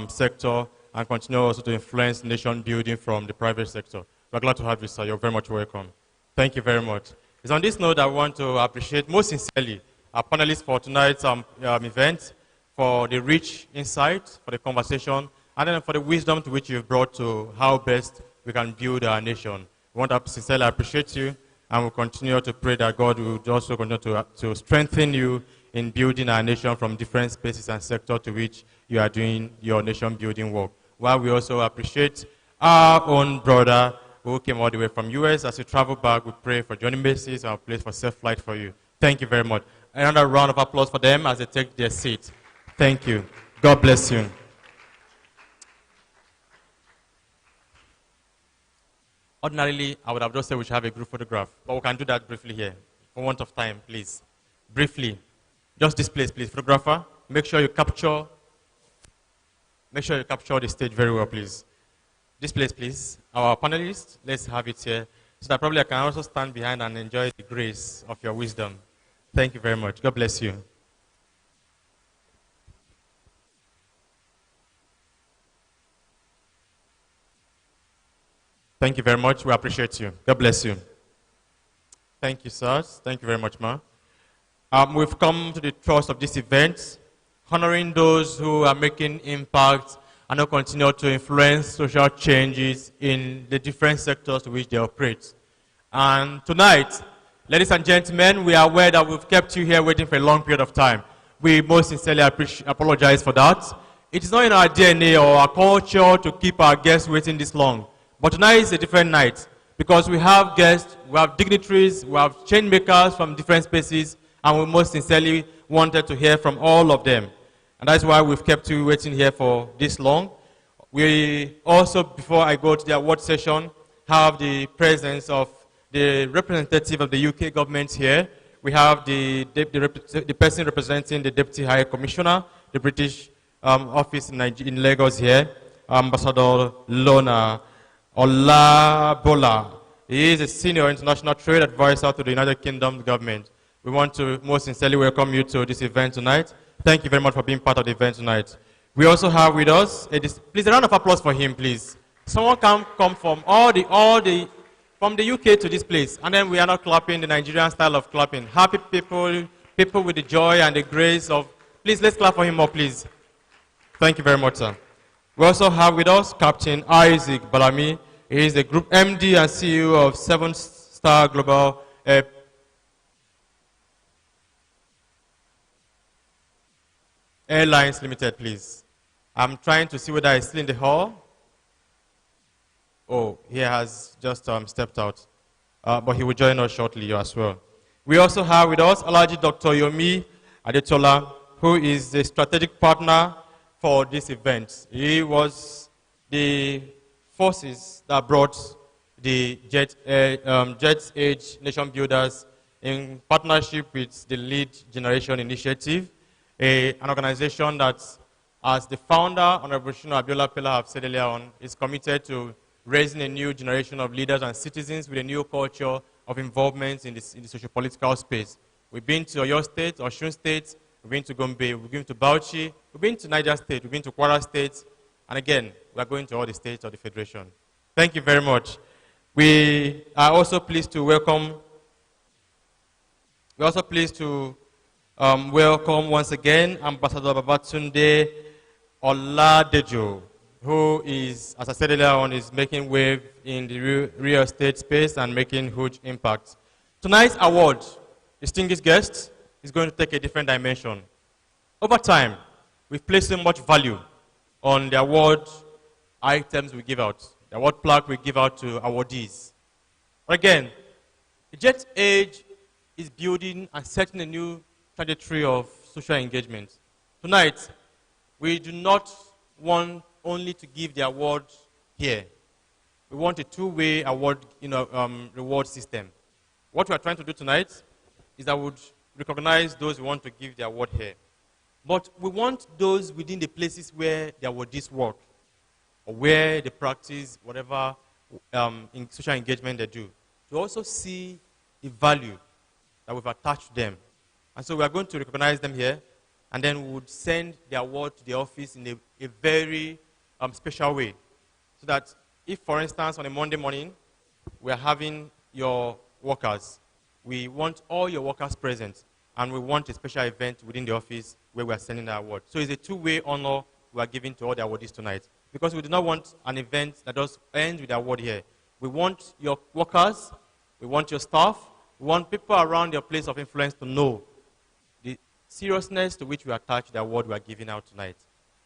sector and continue also to influence nation building from the private sector. We're glad to have you, sir. You're very much welcome. Thank you very much. It's on this note I want to appreciate most sincerely our panelists for tonight's event, for the rich insight, for the conversation, and then for the wisdom to which you've brought to how best we can build our nation. We want to sincerely appreciate you, and we'll continue to pray that God will also continue to strengthen you in building our nation from different spaces and sectors to which you are doing your nation building work. While we also appreciate our own brother who came all the way from US. As you travel back, we pray for journey mercies and place for safe flight for you. Thank you very much. Another round of applause for them as they take their seat. Thank you. God bless you. Ordinarily, I would have just said we should have a group photograph, but we can do that briefly here. For want of time, please. Briefly. Just this place, please. Photographer, make sure you capture the stage very well, please. This place, please. Our panelists, let's have it here, so that probably I can also stand behind and enjoy the grace of your wisdom. Thank you very much. God bless you. Thank you very much. We appreciate you. God bless you. Thank you, sirs. Thank you very much, ma. We've come to the thrust of this event, honoring those who are making impact and who continue to influence social changes in the different sectors to which they operate. And tonight, ladies and gentlemen, we are aware that we've kept you here waiting for a long period of time. We most sincerely apologize for that. It is not in our DNA or our culture to keep our guests waiting this long. But tonight is a different night because we have guests, we have dignitaries, we have change makers from different spaces, and we most sincerely wanted to hear from all of them. And that's why we've kept you waiting here for this long. We also, before I go to the award session, have the presence of the representative of the UK government here. We have the person representing the Deputy High Commissioner, the British office in Lagos here, Ambassador Lona Olabola. He is a senior international trade advisor to the United Kingdom government. We want to most sincerely welcome you to this event tonight. Thank you very much for being part of the event tonight. We also have with us, please a round of applause for him, please. Someone can come from from the UK to this place, and then we are not clapping the Nigerian style of clapping. Happy people with the joy and the grace of, please let's clap for him more, please. Thank you very much, sir. We also have with us Captain Isaac Balami. He is the Group MD and CEO of 7-Star Global Airlines Limited, please. I'm trying to see whether he's still in the hall. Oh, he has just stepped out. But he will join us shortly as well. We also have with us Alhaji Dr. Yomi Adetola, who is the strategic partner for this event. He was the forces that brought the Jet Age Nation Builders in partnership with the Lead Generation Initiative, an organization that, as the founder, Honorable Shino Abiola Pela have said earlier on, is committed to raising a new generation of leaders and citizens with a new culture of involvement in the socio-political space. We've been to Oyo State, Osun State, we've been to Gombe, we've been to Bauchi, we've been to Niger State, we've been to Kwara State, and again, we are going to all the states of the Federation. Thank you very much. We are also pleased to welcome, welcome once again Ambassador Babatunde Oladejo, who is, as I said earlier on, is making wave in the real estate space and making huge impact. Tonight's award, distinguished guest, is going to take a different dimension. Over time, we've placed so much value on the award items we give out, the award plaque we give out to awardees. But again, the Jet Age is building and setting a new trajectory of social engagement. Tonight, we do not want only to give the award here. We want a two-way award, reward system. What we are trying to do tonight is that we would recognize those we want to give the award here. But we want those within the places where the awardees work, or where they practice whatever in social engagement they do, to also see the value that we've attached to them. And so we are going to recognize them here, and then we would send the award to the office in a very special way. So that if, for instance, on a Monday morning, we are having your workers, we want all your workers present, and we want a special event within the office where we are sending the award. So it's a two-way honor we are giving to all the awardees tonight. Because we do not want an event that just ends with the award here. We want your workers, we want your staff, we want people around your place of influence to know the seriousness to which we attach the award we are giving out tonight.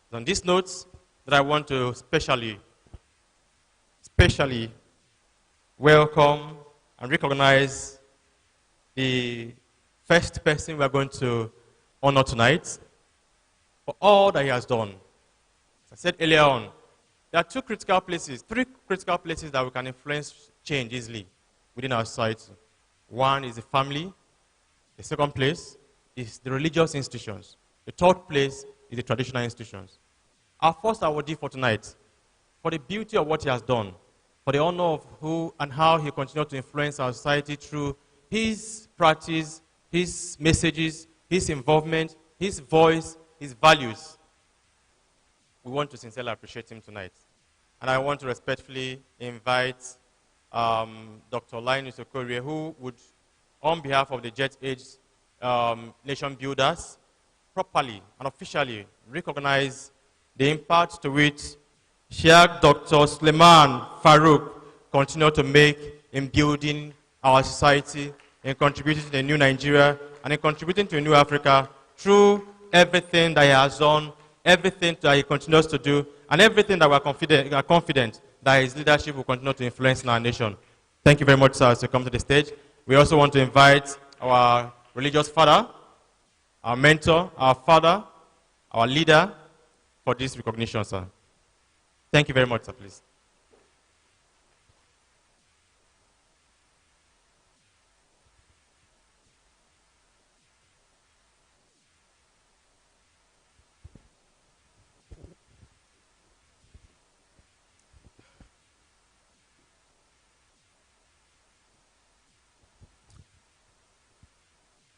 So on these notes, that I want to specially welcome and recognize the first person we are going to honor tonight for all that he has done. As I said earlier on, there are three critical places that we can influence change easily within our society. One is the family. The second place is the religious institutions. The third place is the traditional institutions. Our first awardee for tonight, for the beauty of what he has done, for the honor of who and how he continues to influence our society through his practice, his messages, his involvement, his voice, his values. We want to sincerely appreciate him tonight. And I want to respectfully invite Dr. Linus Okorie, who would, on behalf of the Jet Age Nation Builders, properly and officially recognize the impact to which Sheikh Dr. Suleiman Farouk continued to make in building our society, in contributing to the new Nigeria, and in contributing to a new Africa through everything that he has done, everything that he continues to do, and everything that we are confident that his leadership will continue to influence in our nation. Thank you very much, sir, to come to the stage. We also want to invite our religious father, our mentor, our father, our leader for this recognition, sir. Thank you very much, sir, please.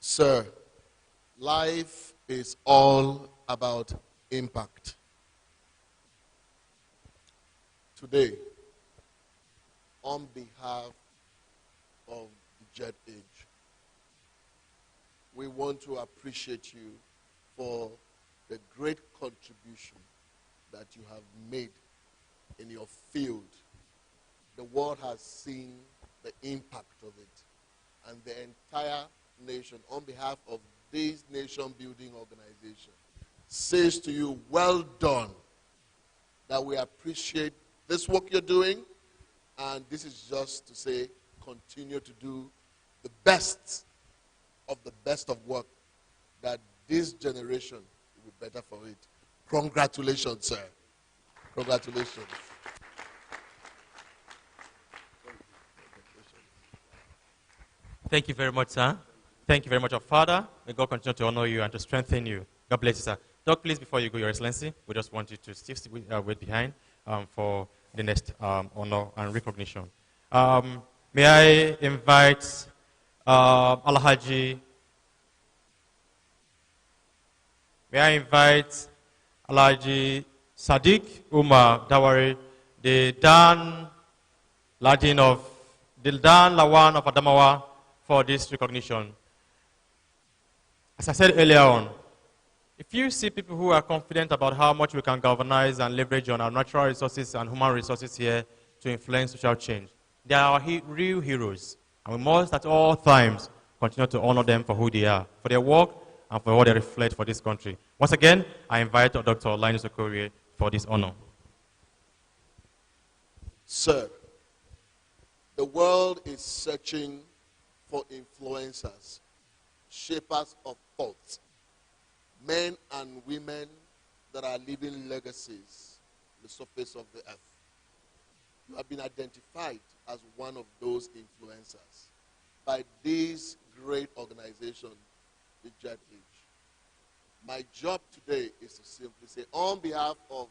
Sir, life is all about impact. Today, on behalf of the Jet Age, we want to appreciate you for the great contribution that you have made in your field. The world has seen the impact of it, and the entire nation, on behalf of this nation-building organization, says to you, well done, that we appreciate this work you're doing, and this is just to say, continue to do the best of work, that this generation will be better for it. Congratulations, sir. Congratulations. Thank you very much, sir. Thank you very much, our Father. May God continue to honor you and to strengthen you. God bless you, sir. Doc, please, before you go, Your Excellency, we just want you to still wait behind for the next honor and recognition. May I invite Alhaji Sadiq Umar Dawari, the Dan Lawan of Adamawa, for this recognition. As I said earlier on, if you see people who are confident about how much we can galvanize and leverage on our natural resources and human resources here to influence social change, they are our real heroes. And we must at all times continue to honor them for who they are, for their work, and for what they reflect for this country. Once again, I invite Dr. Linus Okorie for this honor. Sir, the world is searching for influencers, shapers of thought, men and women that are leaving legacies on the surface of the earth. You have been identified as one of those influencers by this great organization, the Jet Age. My job today is to simply say, on behalf of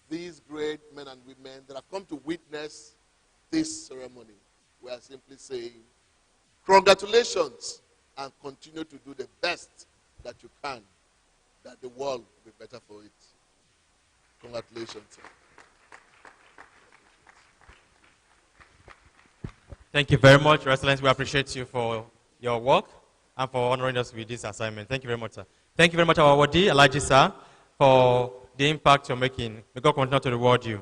these great men and women that have come to witness this ceremony, we are simply saying, congratulations, and continue to do the best that you can, that the world will be better for it. Congratulations, sir. Thank you very much, Your Excellency. We appreciate you for your work and for honoring us with this assignment. Thank you very much, sir. Thank you very much, our awardee, Alhaji sir, for the impact you're making. May God continue to reward you.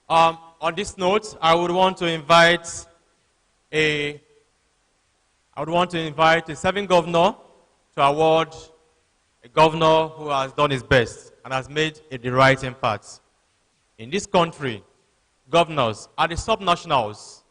On this note, I would want to invite a serving governor to award a governor who has done his best and has made the right impact. In this country, governors are the subnationals.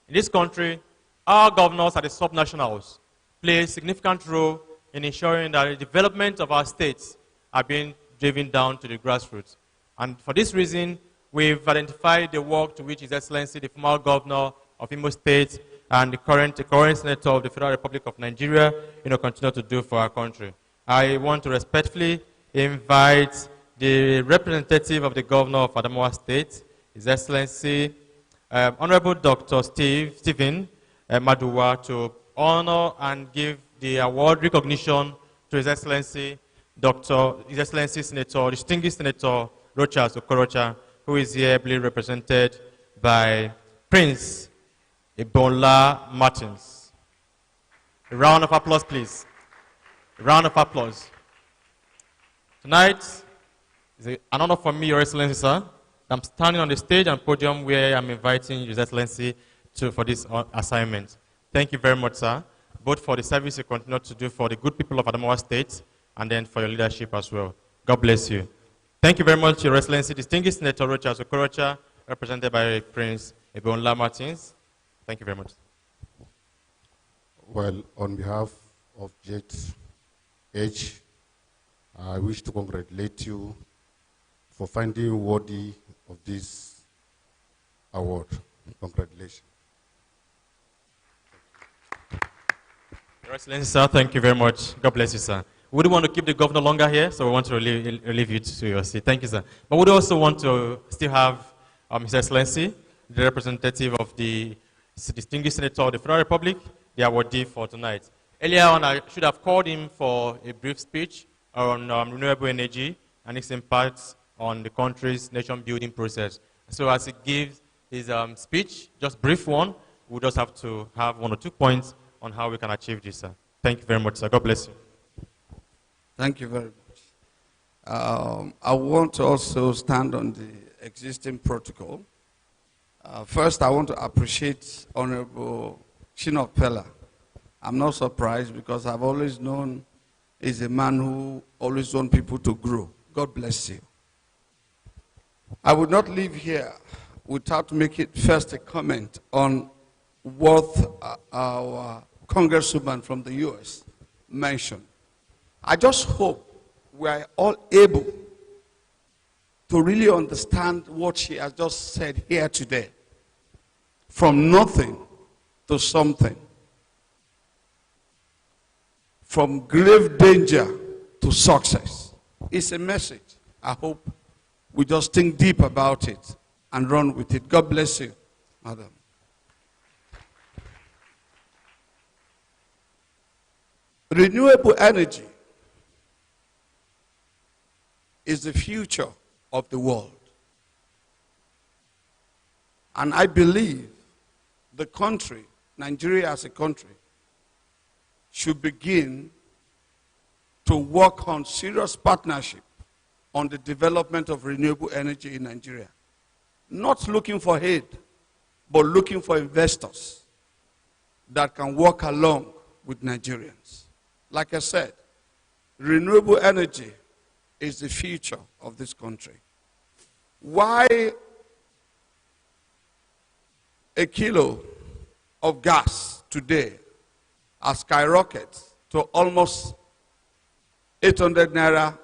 In this country, our governors are the subnationals, play a significant role in ensuring that the development of our states are being driven down to the grassroots. And for this reason, we've identified the work to which His Excellency, the former governor of Imo State, and the current senator of the Federal Republic of Nigeria, continue to do for our country. I want to respectfully invite the representative of the governor of Adamawa State, His Excellency, Honorable Dr. Stephen Maduwa, to honor and give the award recognition to His Excellency, Senator, distinguished Senator Rochas Okorocha, who is here ably represented by Prince Ebola Martins. A round of applause, please. A round of applause. Tonight is an honor for me, Your Excellency, sir. I'm standing on the stage and podium where I'm inviting Your Excellency for this assignment. Thank you very much, sir, both for the service you continue to do for the good people of Adamawa State and then for your leadership as well. God bless you. Thank you very much, Your Excellency. Distinguished Senator Rocha Okorocha, represented by Prince Ebola Martins. Thank you very much. Well, on behalf of Jet H, I wish to congratulate you for finding worthy of this award. Congratulations. Your Excellency, sir, thank you very much. God bless you, sir. We don't want to keep the governor longer here, so we want to relieve you to your seat. Thank you, sir. But we also want to still have His Excellency, the representative of the distinguished senator of the Federal Republic, the awardee for tonight. Earlier on, I should have called him for a brief speech on renewable energy and its impact on the country's nation-building process. So as he gives his speech, just brief one, we'll just have to have 1 or 2 points on how we can achieve this, sir. Thank you very much, sir. God bless you. Thank you very much. I want to also stand on the existing protocol. First, I want to appreciate Honorable Shina Pella. I'm not surprised because I've always known he's a man who always wants people to grow. God bless you. I would not leave here without making first a comment on what our congresswoman from the U.S. mentioned. I just hope we are all able to really understand what she has just said here today. From nothing to something. From grave danger to success. It's a message. I hope we just think deep about it and run with it. God bless you, madam. Renewable energy is the future of the world. And I believe the country, Nigeria as a country, should begin to work on serious partnership on the development of renewable energy in Nigeria. Not looking for aid, but looking for investors that can work along with Nigerians. Like I said, renewable energy is the future of this country. Why a kilo of gas today has skyrocketed to almost 800 naira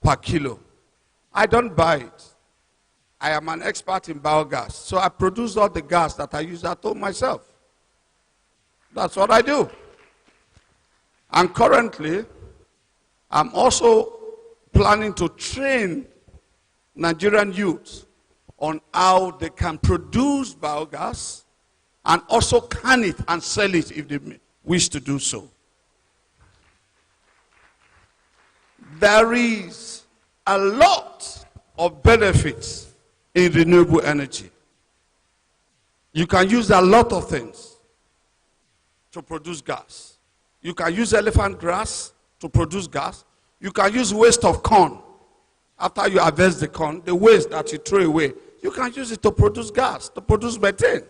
per kilo? I don't buy it. I am an expert in biogas, so I produce all the gas that I use at home myself. That's what I do. And currently, I'm also planning to train Nigerian youths on how they can produce biogas and also can it and sell it if they wish to do so. There is a lot of benefits in renewable energy. You can use a lot of things to produce gas. You can use elephant grass to produce gas. You can use waste of corn. After you harvest the corn, the waste that you throw away, you can use it to produce gas, to produce methane.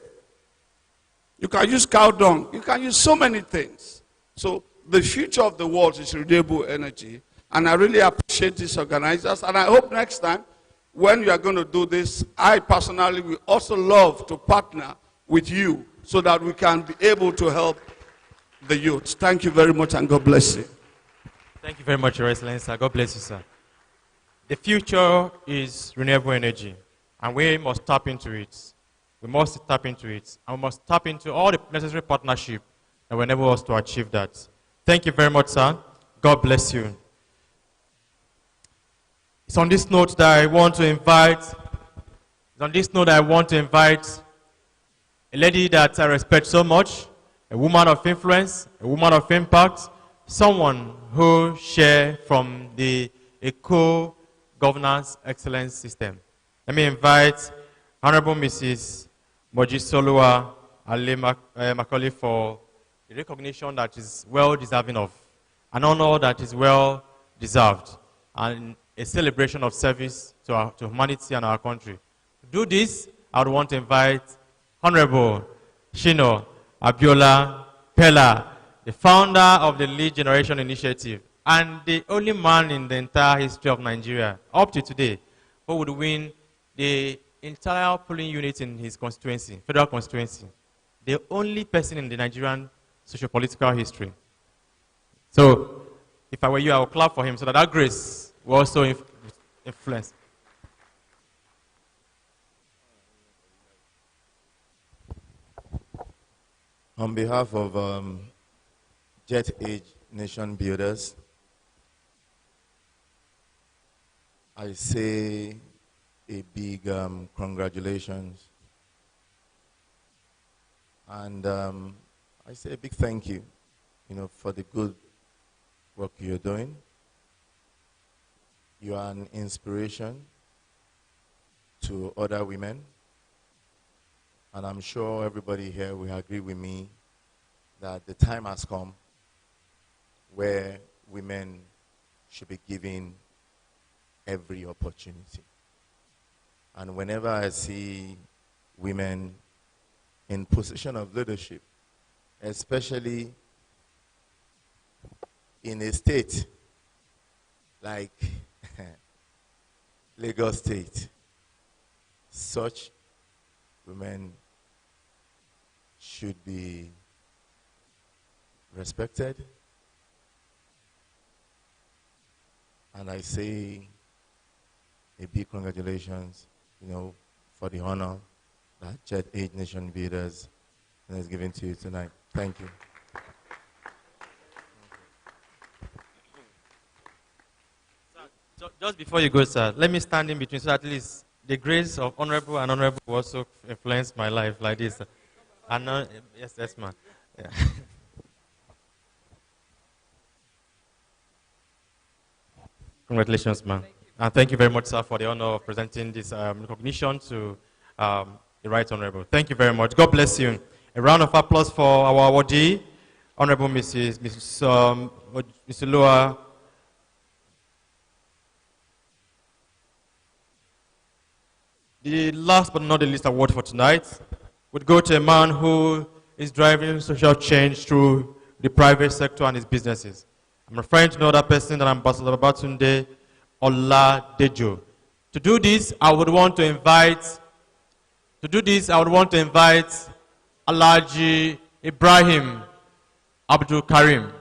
You can use cow dung. You can use so many things. So the future of the world is renewable energy. And I really appreciate these organizers. And I hope next time, when you are going to do this, I personally will also love to partner with you so that we can be able to help the youth. Thank you very much, and God bless you. Thank you very much, Your Excellency. God bless you, sir. The future is renewable energy, and we must tap into it. We must tap into it, and we must tap into all the necessary partnership that will enable us to achieve that. Thank you very much, sir. God bless you. It's on this note that I want to invite, a lady that I respect so much, a woman of influence, a woman of impact, someone who shares from the eco-governance excellence system. Let me invite Honorable Mrs. Mojisolua Ali Macaulay for a recognition that is well deserving of, an honor that is well deserved, and a celebration of service to humanity and our country. To do this, I would want to invite Honorable Shino Abiola Pella, the founder of the Lead Generation Initiative, and the only man in the entire history of Nigeria, up to today, who would win the entire polling unit in his constituency, federal constituency. The only person in the Nigerian socio-political history. So, if I were you, I would clap for him so that grace will also influence. On behalf of Jet Age Nation Builders, I say a big congratulations. And I say a big thank you, for the good work you're doing. You are an inspiration to other women. And I'm sure everybody here will agree with me that the time has come where women should be given every opportunity. And whenever I see women in position of leadership, especially in a state like Lagos State, such women should be respected. And I say a big congratulations, for the honor that Jet Age Nation Builders has given to you tonight. Thank you. Just before you go, sir, let me stand in between so at least the grace of honorable and honorable will also influence my life like this. And yes, man. Yeah. Congratulations, man. And thank you very much, sir, for the honor of presenting this recognition to the Right Honorable. Thank you very much. God bless you. A round of applause for our awardee, Honorable Mrs. Lua. The last but not the least award for tonight would go to a man who is driving social change through the private sector and his businesses. I'm referring to another person that Ambassador Babatunde Oladejo. To do this, I would want to invite Alhaji Ibrahim Abdul Karim,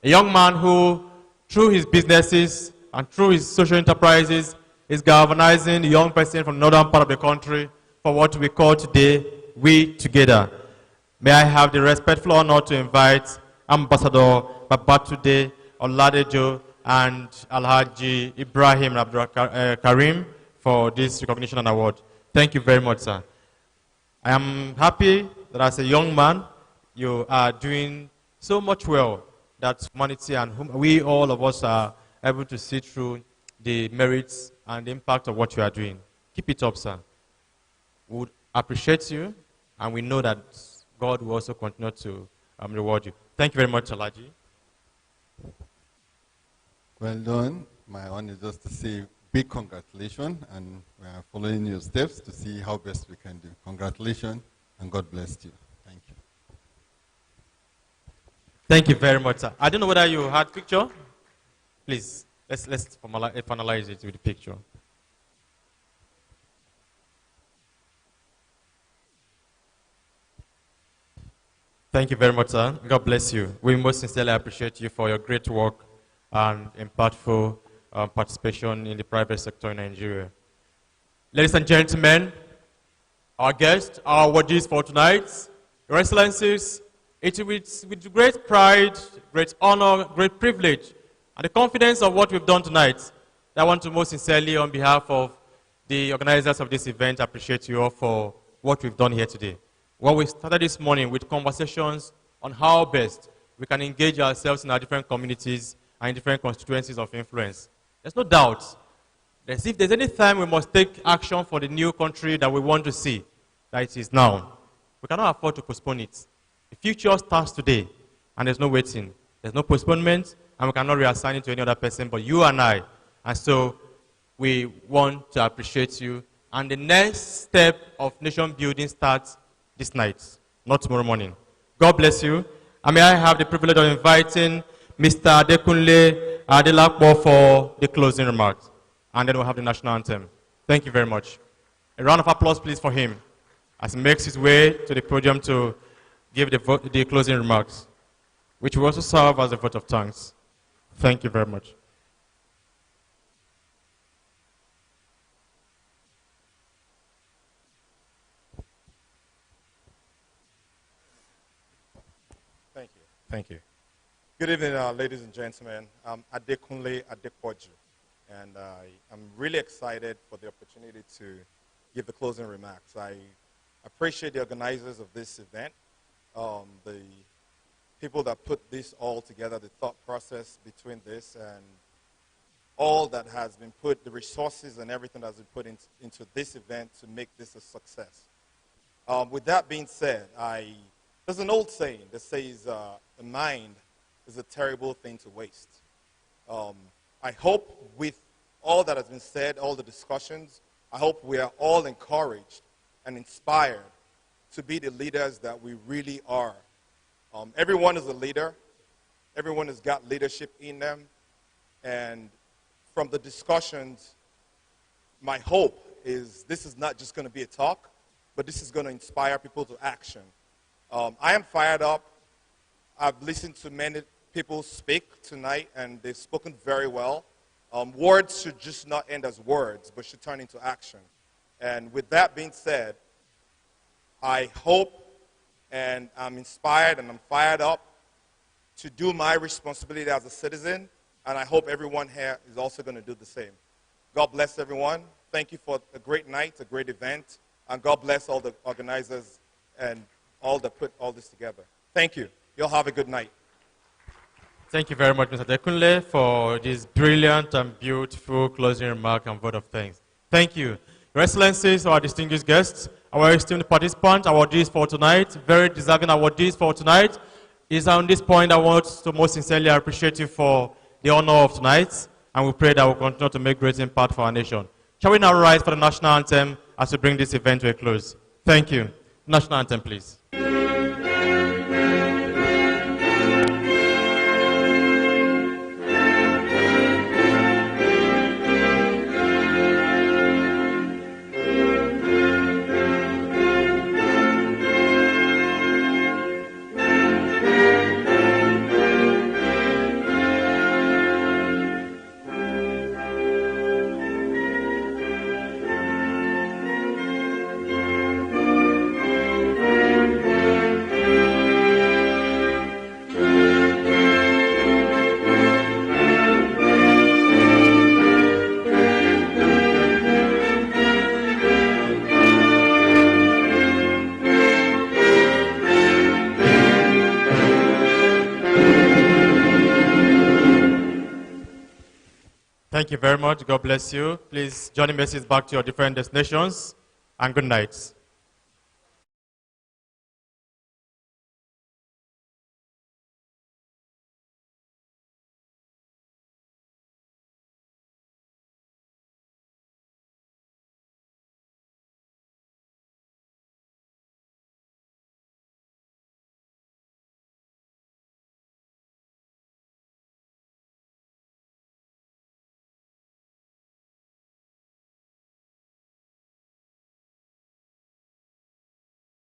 a young man who, through his businesses and through his social enterprises, is galvanizing the young person from the northern part of the country for what we call today, We Together. May I have the respectful honor to invite Ambassador Babatunde Oladejo and Alhaji Ibrahim Abdul Karim for this recognition and award. Thank you very much, sir. I am happy that as a young man, you are doing so much well that humanity and we all of us are able to see through the merits and the impact of what you are doing. Keep it up, sir. We would appreciate you, and we know that God will also continue to reward you. Thank you very much, Alhaji. Well done. My own is just to say big congratulations, and we are following your steps to see how best we can do. Congratulations, and God bless you. Thank you. Thank you very much, sir. I don't know whether you had picture. Please, let's finalize it with the picture. Thank you very much, sir. God bless you. We most sincerely appreciate you for your great work and impactful participation in the private sector in Nigeria. Ladies and gentlemen, our guests, our awardees for tonight, Your Excellencies, it is with great pride, great honor, great privilege, and the confidence of what we've done tonight that I want to most sincerely, on behalf of the organizers of this event, appreciate you all for what we've done here today. Well, we started this morning with conversations on how best we can engage ourselves in our different communities and in different constituencies of influence. There's no doubt that if there's any time we must take action for the new country that we want to see, that it is now. We cannot afford to postpone it. The future starts today, and there's no waiting. There's no postponement, and we cannot reassign it to any other person but you and I. And so we want to appreciate you. And the next step of nation building starts this night, not tomorrow morning. God bless you. And may I have the privilege of inviting Mr. Adekunle Adelakpo for the closing remarks. And then we'll have the national anthem. Thank you very much. A round of applause, please, for him as he makes his way to the podium to give the closing remarks, which will also serve as a vote of thanks. Thank you very much. Thank you. Thank you. Good evening, ladies and gentlemen. I'm Adekunle Adepoju, and I'm really excited for the opportunity to give the closing remarks. I appreciate the organizers of this event, the people that put this all together, the thought process between this, and all that has been put, the resources and everything that's been put into this event to make this a success. With that being said, there's an old saying that says, a mind is a terrible thing to waste. I hope with all that has been said, all the discussions, I hope we are all encouraged and inspired to be the leaders that we really are. Everyone is a leader. Everyone has got leadership in them. And from the discussions, my hope is this is not just going to be a talk, but this is going to inspire people to action. I am fired up. I've listened to many people speak tonight, and they've spoken very well. Words should just not end as words, but should turn into action. And with that being said, I hope and I'm inspired and I'm fired up to do my responsibility as a citizen, and I hope everyone here is also going to do the same. God bless everyone. Thank you for a great night, a great event, and God bless all the organizers and all that put all this together. Thank you. You'll have a good night. Thank you very much, Mr. Adekunle, for this brilliant and beautiful closing remark and vote of thanks. Thank you. Your Excellencies, our distinguished guests, our esteemed participants, our awardees for tonight, very deserving awardees for tonight. It is on this point I want to most sincerely appreciate you for the honor of tonight, and we pray that we'll continue to make great impact for our nation. Shall we now rise for the national anthem as we bring this event to a close? Thank you. National anthem, please. Thank you very much. God bless you. Please join the message back to your different destinations, and good night.